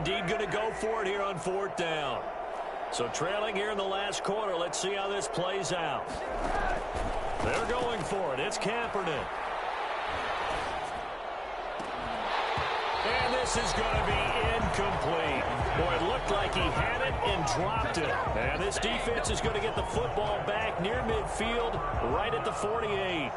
indeed going to go for it here on 4th down. So trailing here in the last quarter. Let's see how this plays out. They're going for it. It's Kaepernick. And this is going to be incomplete. Boy, it looked like he had it and dropped it. And this defense is going to get the football back near midfield, right at the 48.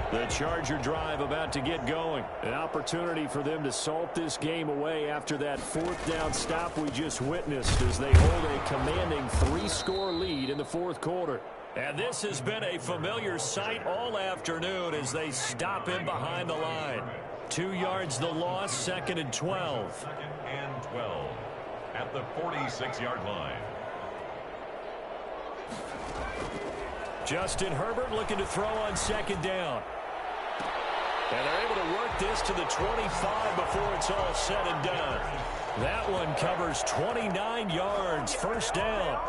The Charger drive about to get going. An opportunity for them to salt this game away after that 4th down stop we just witnessed as they hold a commanding 3-score lead in the 4th quarter. And this has been a familiar sight all afternoon as they stop him behind the line. 2 yards the loss, 2nd and 12. 2nd and 12 at the 46-yard line. Justin Herbert looking to throw on 2nd down. And they're able to work this to the 25 before it's all said and done. That one covers 29 yards, 1st down.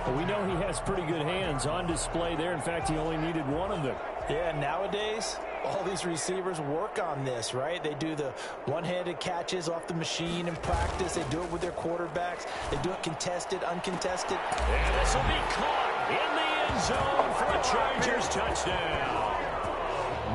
Well, we know he has pretty good hands on display there. In fact, he only needed one of them. Yeah, nowadays, all these receivers work on this, right? They do the one-handed catches off the machine in practice. They do it with their quarterbacks. They do it contested, uncontested. And this will be caught in the end zone for a Chargers touchdown.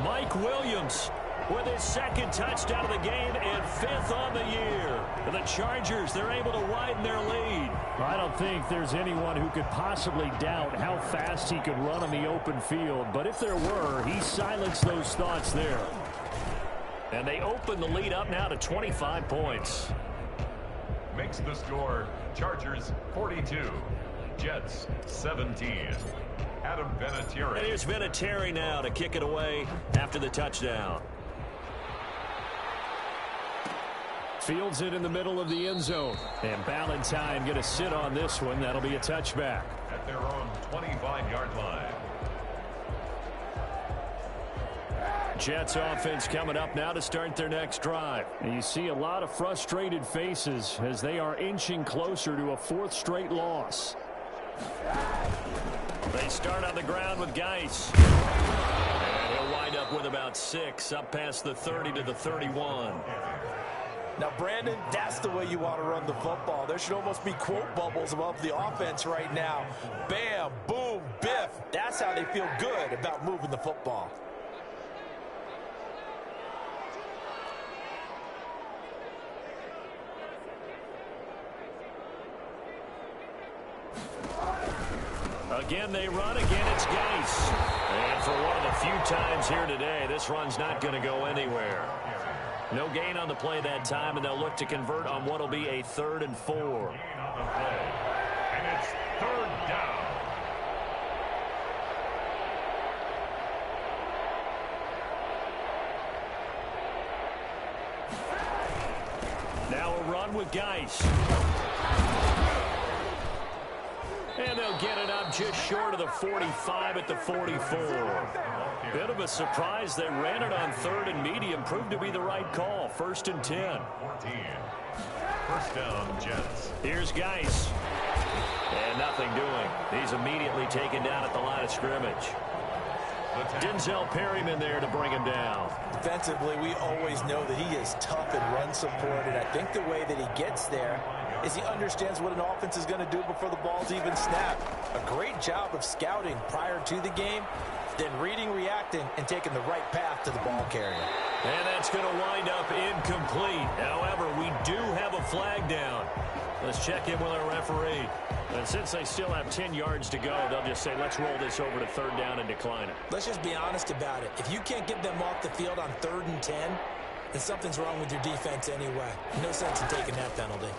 Mike Williams with his 2nd touchdown of the game and 5th on the year. For the Chargers, they're able to widen their lead. I don't think there's anyone who could possibly doubt how fast he could run on the open field. But if there were, he silenced those thoughts there. And they open the lead up now to 25 points. Makes the score Chargers 42, Jets 17. Adam Vinatieri. And here's Vinatieri now to kick it away after the touchdown. Fields it in the middle of the end zone. And Ballantyne going to sit on this one. That'll be a touchback. At their own 25-yard line. Jets offense coming up now to start their next drive. And you see a lot of frustrated faces as they are inching closer to a 4th straight loss. They start on the ground with Geis. And he'll wind up with about 6 up past the 30 to the 31. Now, Brandon, that's the way you want to run the football. There should almost be quote bubbles above the offense right now. Bam, boom, biff. That's how they feel good about moving the football. Again, they run. Again, it's Geis. And for one of the few times here today, this run's not going to go anywhere. No gain on the play that time, and they'll look to convert on what will be a 3rd and 4. And it's 3rd down. Now a run with Geis. And they'll get it up just short of the 45 at the 44. Bit of a surprise. They ran it on 3rd and medium. Proved to be the right call. 1st and 10. 14. 1st down, Jets. Here's Geis. And nothing doing. He's immediately taken down at the line of scrimmage. Denzel Perryman there to bring him down. Defensively, we always know that he is tough and run support, and I think the way that he gets there is he understands what an offense is going to do before the ball's even snapped. A great job of scouting prior to the game, then reading, reacting, and taking the right path to the ball carrier. And that's going to wind up incomplete. However, we do have a flag down. Let's check in with our referee. And since they still have 10 yards to go, they'll just say, let's roll this over to 3rd down and decline it. Let's just be honest about it. If you can't get them off the field on 3rd and 10, then something's wrong with your defense anyway. No sense in taking that penalty.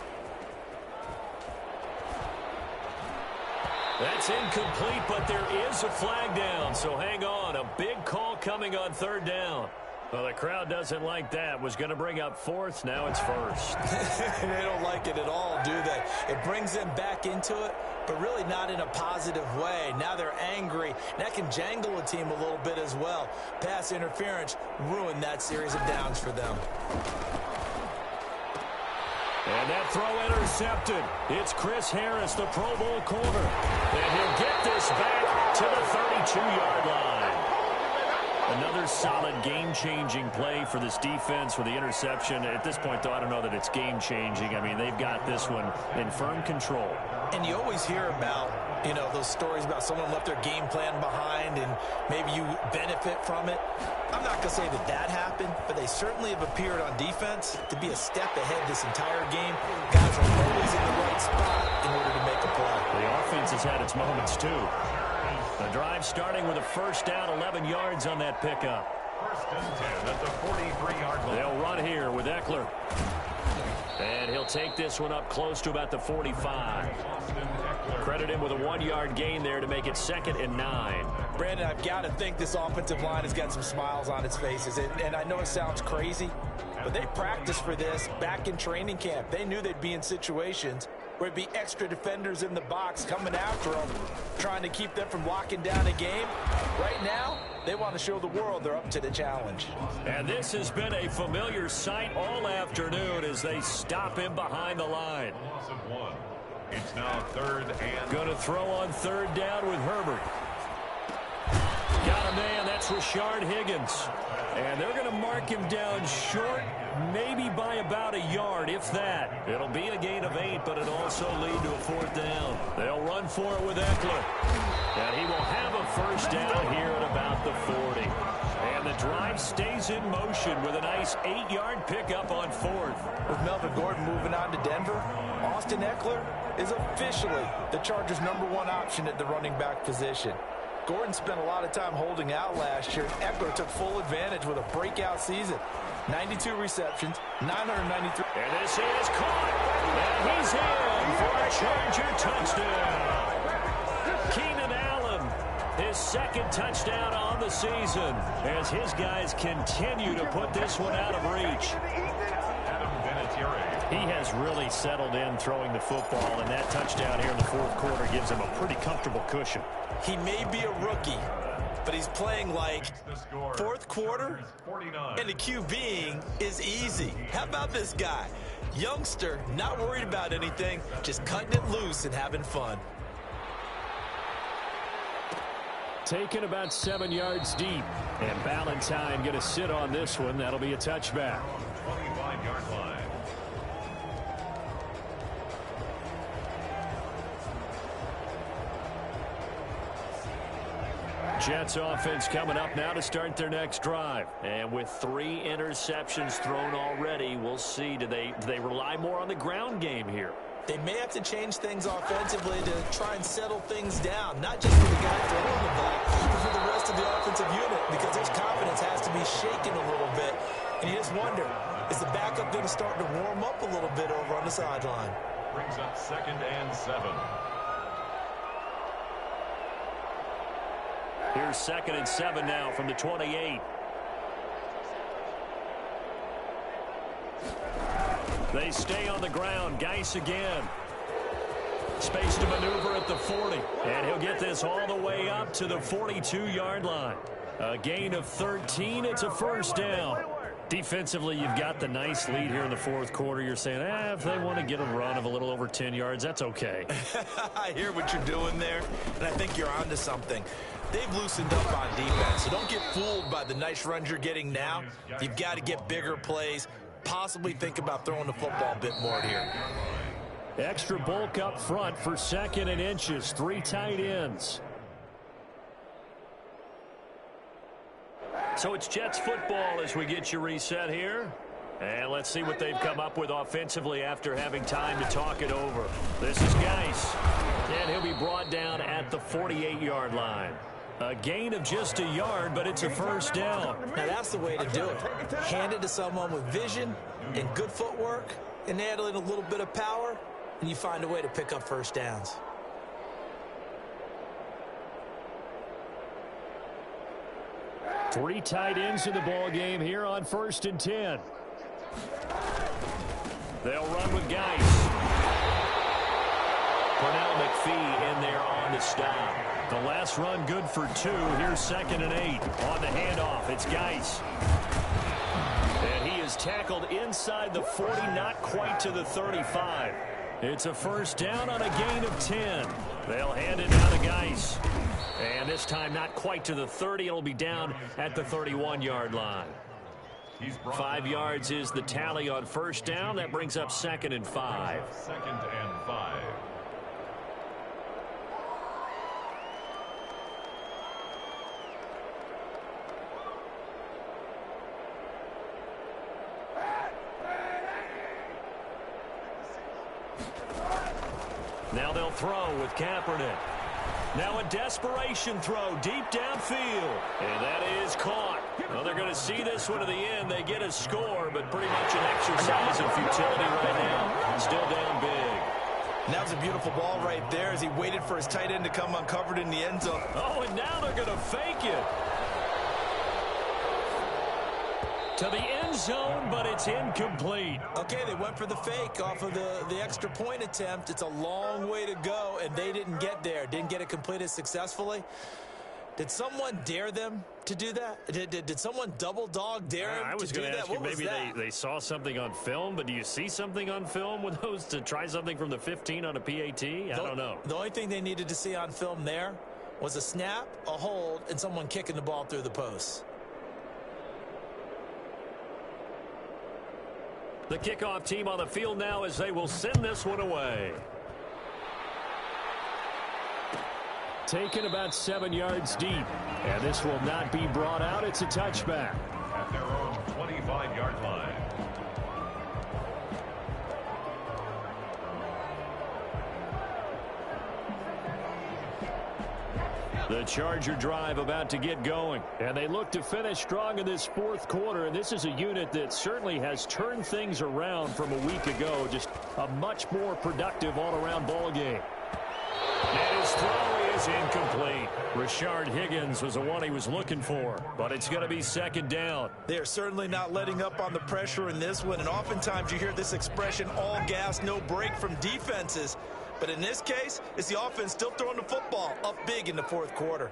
That's incomplete, but there is a flag down, so hang on. A big call coming on 3rd down. Well, the crowd doesn't like that. Was going to bring up 4th. Now it's 1st. They don't like it at all, do they? It brings them back into it, but really not in a positive way. Now they're angry. That can jangle a team a little bit as well. Pass interference ruined that series of downs for them. And that throw intercepted. It's Chris Harris, the Pro Bowl corner. And he'll get this back to the 32-yard line. Another solid game-changing play for this defense with the interception. At this point, though, I don't know that it's game-changing. I mean, they've got this one in firm control. And you always hear about, you know, those stories about someone left their game plan behind and maybe you benefit from it. I'm not going to say that that happened, but they certainly have appeared on defense to be a step ahead this entire game. Guys are always in the right spot in order to make a play. The offense has had its moments, too. The drive starting with a first down, 11 yards on that pickup. First and 10 at the 43-yard line. They'll run here with Eckler. And he'll take this one up close to about the 45. Credit him with a 1-yard gain there to make it 2nd and 9. Brandon, I've got to think this offensive line has got some smiles on its faces. And I know it sounds crazy, but they practiced for this back in training camp. They knew they'd be in situations where it'd be extra defenders in the box coming after them, trying to keep them from locking down a game. Right now, they want to show the world they're up to the challenge. And this has been a familiar sight all afternoon as they stop him behind the line. Loss of 1. It's now 3rd and... Going to throw on 3rd down with Herbert. Got a man, that's Rashard Higgins. And they're going to mark him down short, maybe by about a yard, if that. It'll be a gain of 8, but it'll also lead to a 4th down. They'll run for it with Eckler. And he will have a first down here at about the 40. And the drive stays in motion with a nice 8-yard pickup on 4th. With Melvin Gordon moving on to Denver, Austin Eckler is officially the Chargers' #1 option at the running back position. Gordon spent a lot of time holding out last year. Eckler took full advantage with a breakout season. 92 receptions, 993. And this is caught. And he's in for a Charger touchdown. Keenan Allen, his 2nd touchdown on the season as his guys continue to put this one out of reach. He has really settled in throwing the football, and that touchdown here in the 4th quarter gives him a pretty comfortable cushion. He may be a rookie, but he's playing like 4th quarter, and the QBing is easy. How about this guy? Youngster, not worried about anything, just cutting it loose and having fun. Taken about 7 yards deep, and Ballantyne going to sit on this one. That'll be a touchback. 25-yard line. Jets offense coming up now to start their next drive. And with 3 interceptions thrown already, we'll see. Do they rely more on the ground game here? They may have to change things offensively to try and settle things down, not just for the guy throwing the ball, but for the rest of the offensive unit, because his confidence has to be shaken a little bit. And you just wonder, is the backup going to start to warm up a little bit over on the sideline? Brings up 2nd and 7. Here's 2nd and 7 now from the 28. They stay on the ground. Geis again. Space to maneuver at the 40. And he'll get this all the way up to the 42-yard line. A gain of 13. It's a first down. Defensively, you've got the nice lead here in the 4th quarter. You're saying, if they want to get a run of a little over 10 yards, that's okay. I hear what you're doing there, and I think you're onto something. They've loosened up on defense, so don't get fooled by the nice runs you're getting now. You've got to get bigger plays, possibly think about throwing the football a bit more here. Extra bulk up front for 2nd and inches. 3 tight ends. So it's Jets football as we get you reset here. And let's see what they've come up with offensively after having time to talk it over. This is Geis. And he'll be brought down at the 48-yard line. A gain of just a yard, but it's a first down. Now that's the way to do it. Hand it to someone with vision and good footwork and add in a little bit of power, and you find a way to pick up first downs. Three tight ends in the ball game here on 1st and 10. They'll run with Geis. Pernell McPhee in there on the stop. The last run good for 2. Here's 2nd and 8. On the handoff, it's Geis. And he is tackled inside the 40, not quite to the 35. It's a first down on a gain of 10. They'll hand it down to Geis. And this time not quite to the 30. It'll be down at the 31-yard line. 5 yards is the tally on first down. That brings up 2nd and 5. 2nd and 5. Now they'll throw with Kaepernick. Now a desperation throw deep downfield. And that is caught. Well, they're going to see this one to the end. They get a score, but pretty much an exercise in futility right now. Still down big. And that was a beautiful ball right there as he waited for his tight end to come uncovered in the end zone. Oh, and now they're going to fake it. To the end zone, but it's incomplete. Okay, they went for the fake off of the extra point attempt. It's a long way to go, and they didn't get there. Didn't get it completed successfully. Did someone dare them to do that? Did someone double dog dare them I was to do going to that? ask you, maybe they saw something on film, but do you see something on film with those to try something from the 15 on a PAT? I don't know. The only thing they needed to see on film there was a snap, a hold, and someone kicking the ball through the post. The kickoff team on the field now as they will send this one away. Taken about 7 yards deep. And this will not be brought out. It's a touchback. At their own 25-yard line. The Charger drive about to get going. And they look to finish strong in this fourth quarter. And this is a unit that certainly has turned things around from a week ago. Just a much more productive all-around ball game. And his throw is incomplete. Rashard Higgins was the one he was looking for. But it's going to be 2nd down. They're certainly not letting up on the pressure in this one. And oftentimes you hear this expression, all gas, no break from defenses. But in this case, it's the offense still throwing the football up big in the fourth quarter.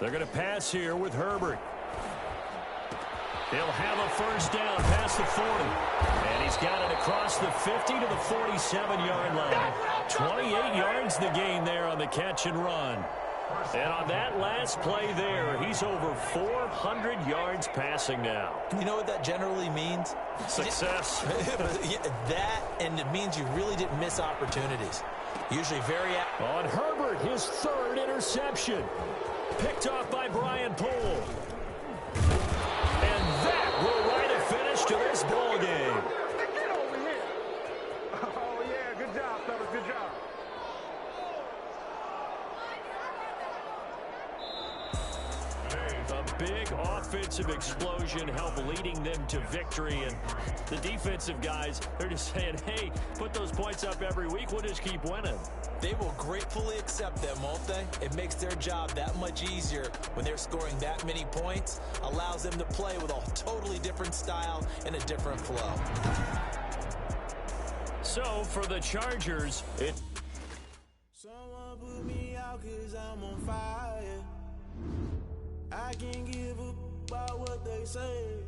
They're going to pass here with Herbert. He'll have a first down past the 40. And he's got it across the 50 to the 47-yard line. 28 yards the gain there on the catch and run. And on that last play there, he's over 400 yards passing now. You know what that generally means? Success. That, and it means you really didn't miss opportunities. Usually very... On Herbert, his 3rd interception. Picked off by Brian Poole. And that will write a finish to this ball game. Get over here. Oh, yeah, good job, fellas, good job. A big offensive explosion helped leading them to victory. And the defensive guys, they're just saying, hey, put those points up every week. We'll just keep winning. They will gratefully accept them, won't they? It makes their job that much easier when they're scoring that many points. Allows them to play with a totally different style and a different flow. So for the Chargers, Someone put me out 'cause I'm on fire. I can't give up about what they say.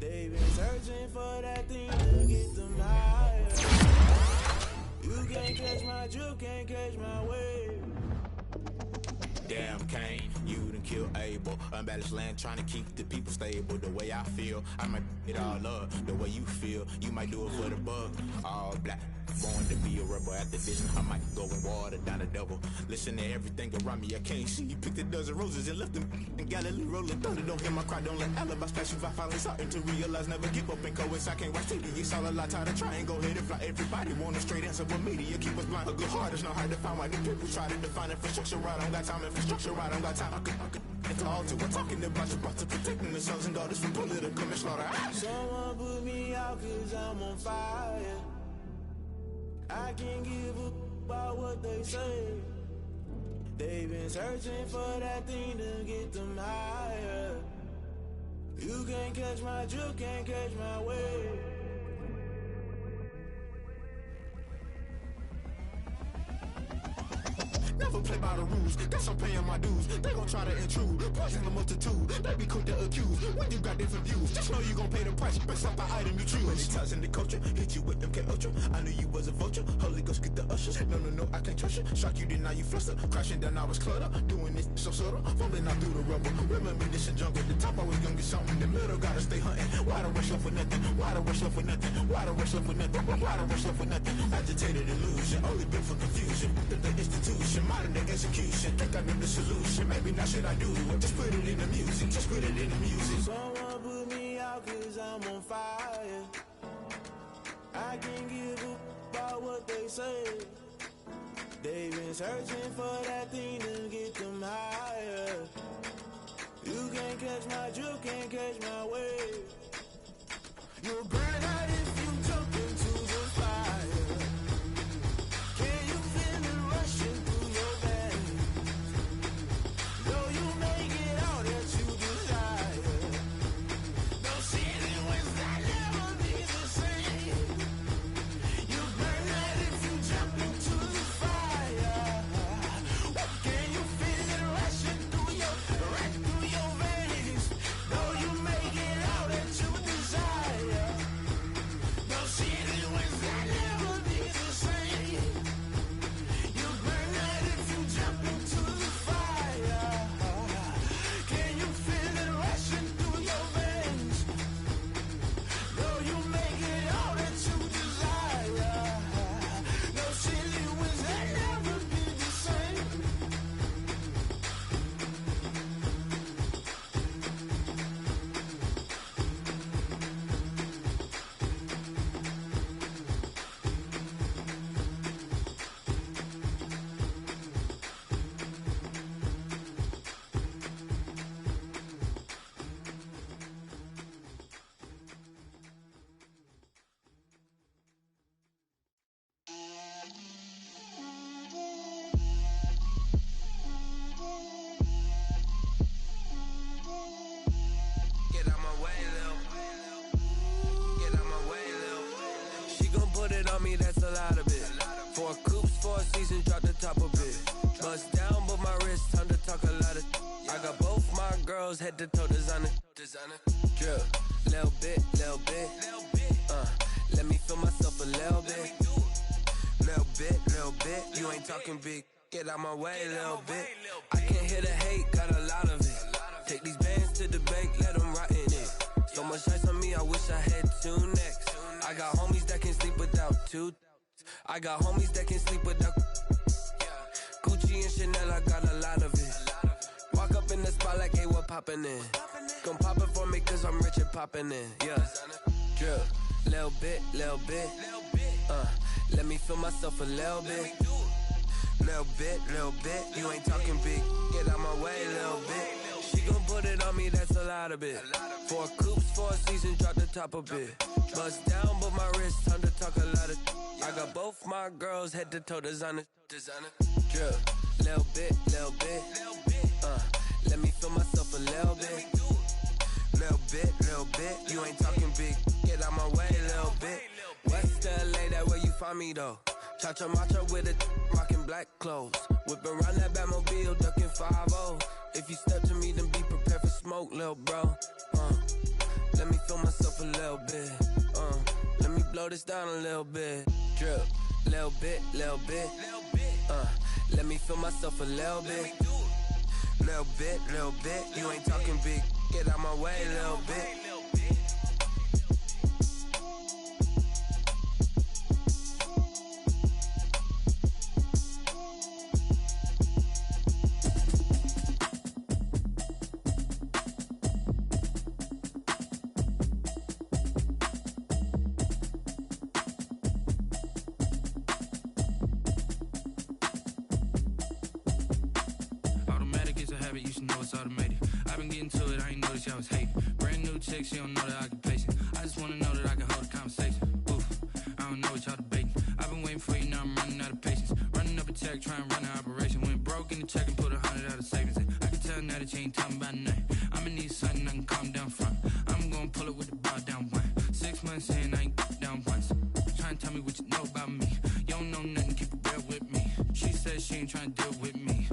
They've been searching for that thing to get them higher. You can't catch my drift, can't catch my wave. Damn Kane, you done killed Abel. Unbalanced land trying to keep the people stable. The way I feel, I might it all up. The way you feel, you might do it for the buck. All black, born to be a rebel. After this, I might go and water down the double. Listen to everything around me, I can't see. You picked a dozen roses and left them in Galilee rolling thunder. Don't hear my cry, don't let alibis pass you. I finally starting to realize, never give up and coincide. I can't watch TV, it's all a lot. Tired of trying, go ahead and fly. Everybody want a straight answer, but media keep us blind. A good heart is not hard to find. Why the people try to define infrastructure right? I don't got time, infrastructure right? I don't got time. I could it's all to we're talking about to protecting the sons and daughters from political manslaughter. Someone put me out 'cause I'm on fire. I can't give up about what they say. They've been searching for that thing to get them higher. You can't catch my drift, can't catch my wave. Never play by the rules. Guess I'm paying my dues. They gon' try to intrude. Poison the multitude. They be quick to accuse. When you got different views, just know you gon' pay the price. Best off the item you choose. Many times in the culture, hit you with them K Ultra. I knew you was a vulture. Holy Ghost get the ushers. No, I can't trust you. Shock you, then now you fluster. Crashing down, I was clutter. Doing this so subtle. Falling out through the rubble. Remember this a jungle. The top I was gonna get something. In the middle, gotta stay hunting. Why the rush left for nothing? Why the rush left for nothing? Why the rush left for nothing? Why the rush left for nothing? Agitated illusion. Only built for confusion. The institution. Modern day execution. Think I know the solution. Maybe now should I do it? Just put it in the music. Just put it in the music. Someone put me out cause I'm on fire. I can't give up about what they say. They've been searching for that thing to get them higher. You can't catch my drift, can't catch my wave. You'll burn out if you jump into the fire. Can you feel it rushing through your veins? Though you make it all that you desire. No ceiling wins that never be the same. You burn out if you jump into the fire. Can you feel it rushing through your veins? Though you make it all that you desire. No ceiling wins that never be the same. You burn out if you jump into the fire. Can you feel it rushing through your veins? Though you make it all that you desire. No ceiling wins that never be the same. Get out my way, Lil. Get out my way, Lil. She gon' put it on me, that's a lot of it. 4 coops, 4 seasons, drop the top a bit. Bust down, but my wrist, time to talk a lot of. I got both my girls head to toe designer. Drill, little bit, little bit. Let me feel myself a little bit. Little bit. You ain't talking big. Get out my way, little bit. I can't hear the hate, got a lot of it. Take these bands to the bank, let them rot in it. So much ice on me, I wish I had 2 necks. I got homies that can sleep without 2. I got homies that can sleep without. Gucci and Chanel, I got a lot of it. Walk up in the spot like, hey, what poppin' in? Gon' pop it for me, cause I'm rich and poppin' in. Yeah. Drill, little bit. Let me feel myself a little bit. Little bit. You ain't talking big. Get out my way, little bit. She gon' put it on me, that's a lot of it. 4 coops, 4 seasons, drop the top a bit. Bust down, but my wrist, time to talk a lot of. I got both my girls head to toe designer. Drill, little bit. Let me feel myself a little bit. Little bit. You ain't talking big. Get out my way, little bit. West LA, that where you find me though. Cha-cha matcha with a rockin' black clothes. Whip around that Batmobile, ducking 5-0. If you step to me, then be prepared for smoke, lil' bro. Let me feel myself a little bit. Let me blow this down a little bit. Drip, little bit. Let me feel myself a little bit. Little bit. You ain't talking big. Get out my way, little bit. You should know it's automated. I've been getting to it, I ain't noticed y'all was hating. Brand new chick, she don't know the occupation. I just wanna know that I can hold a conversation. Oof, I don't know what y'all debating. I've been waiting for you, now I'm running out of patience. Running up a check, trying to run an operation. Went broke in the check and put 100 out of savings in. I can tell now that you ain't talking about nothing. I'ma need something I can calm down front. I'm gonna pull it with the bar down one. 6 months in, I ain't down once. Trying to tell me what you know about me. You don't know nothing, keep it real with me. She said she ain't trying to deal with me.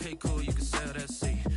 Okay, cool, you can sell that seat.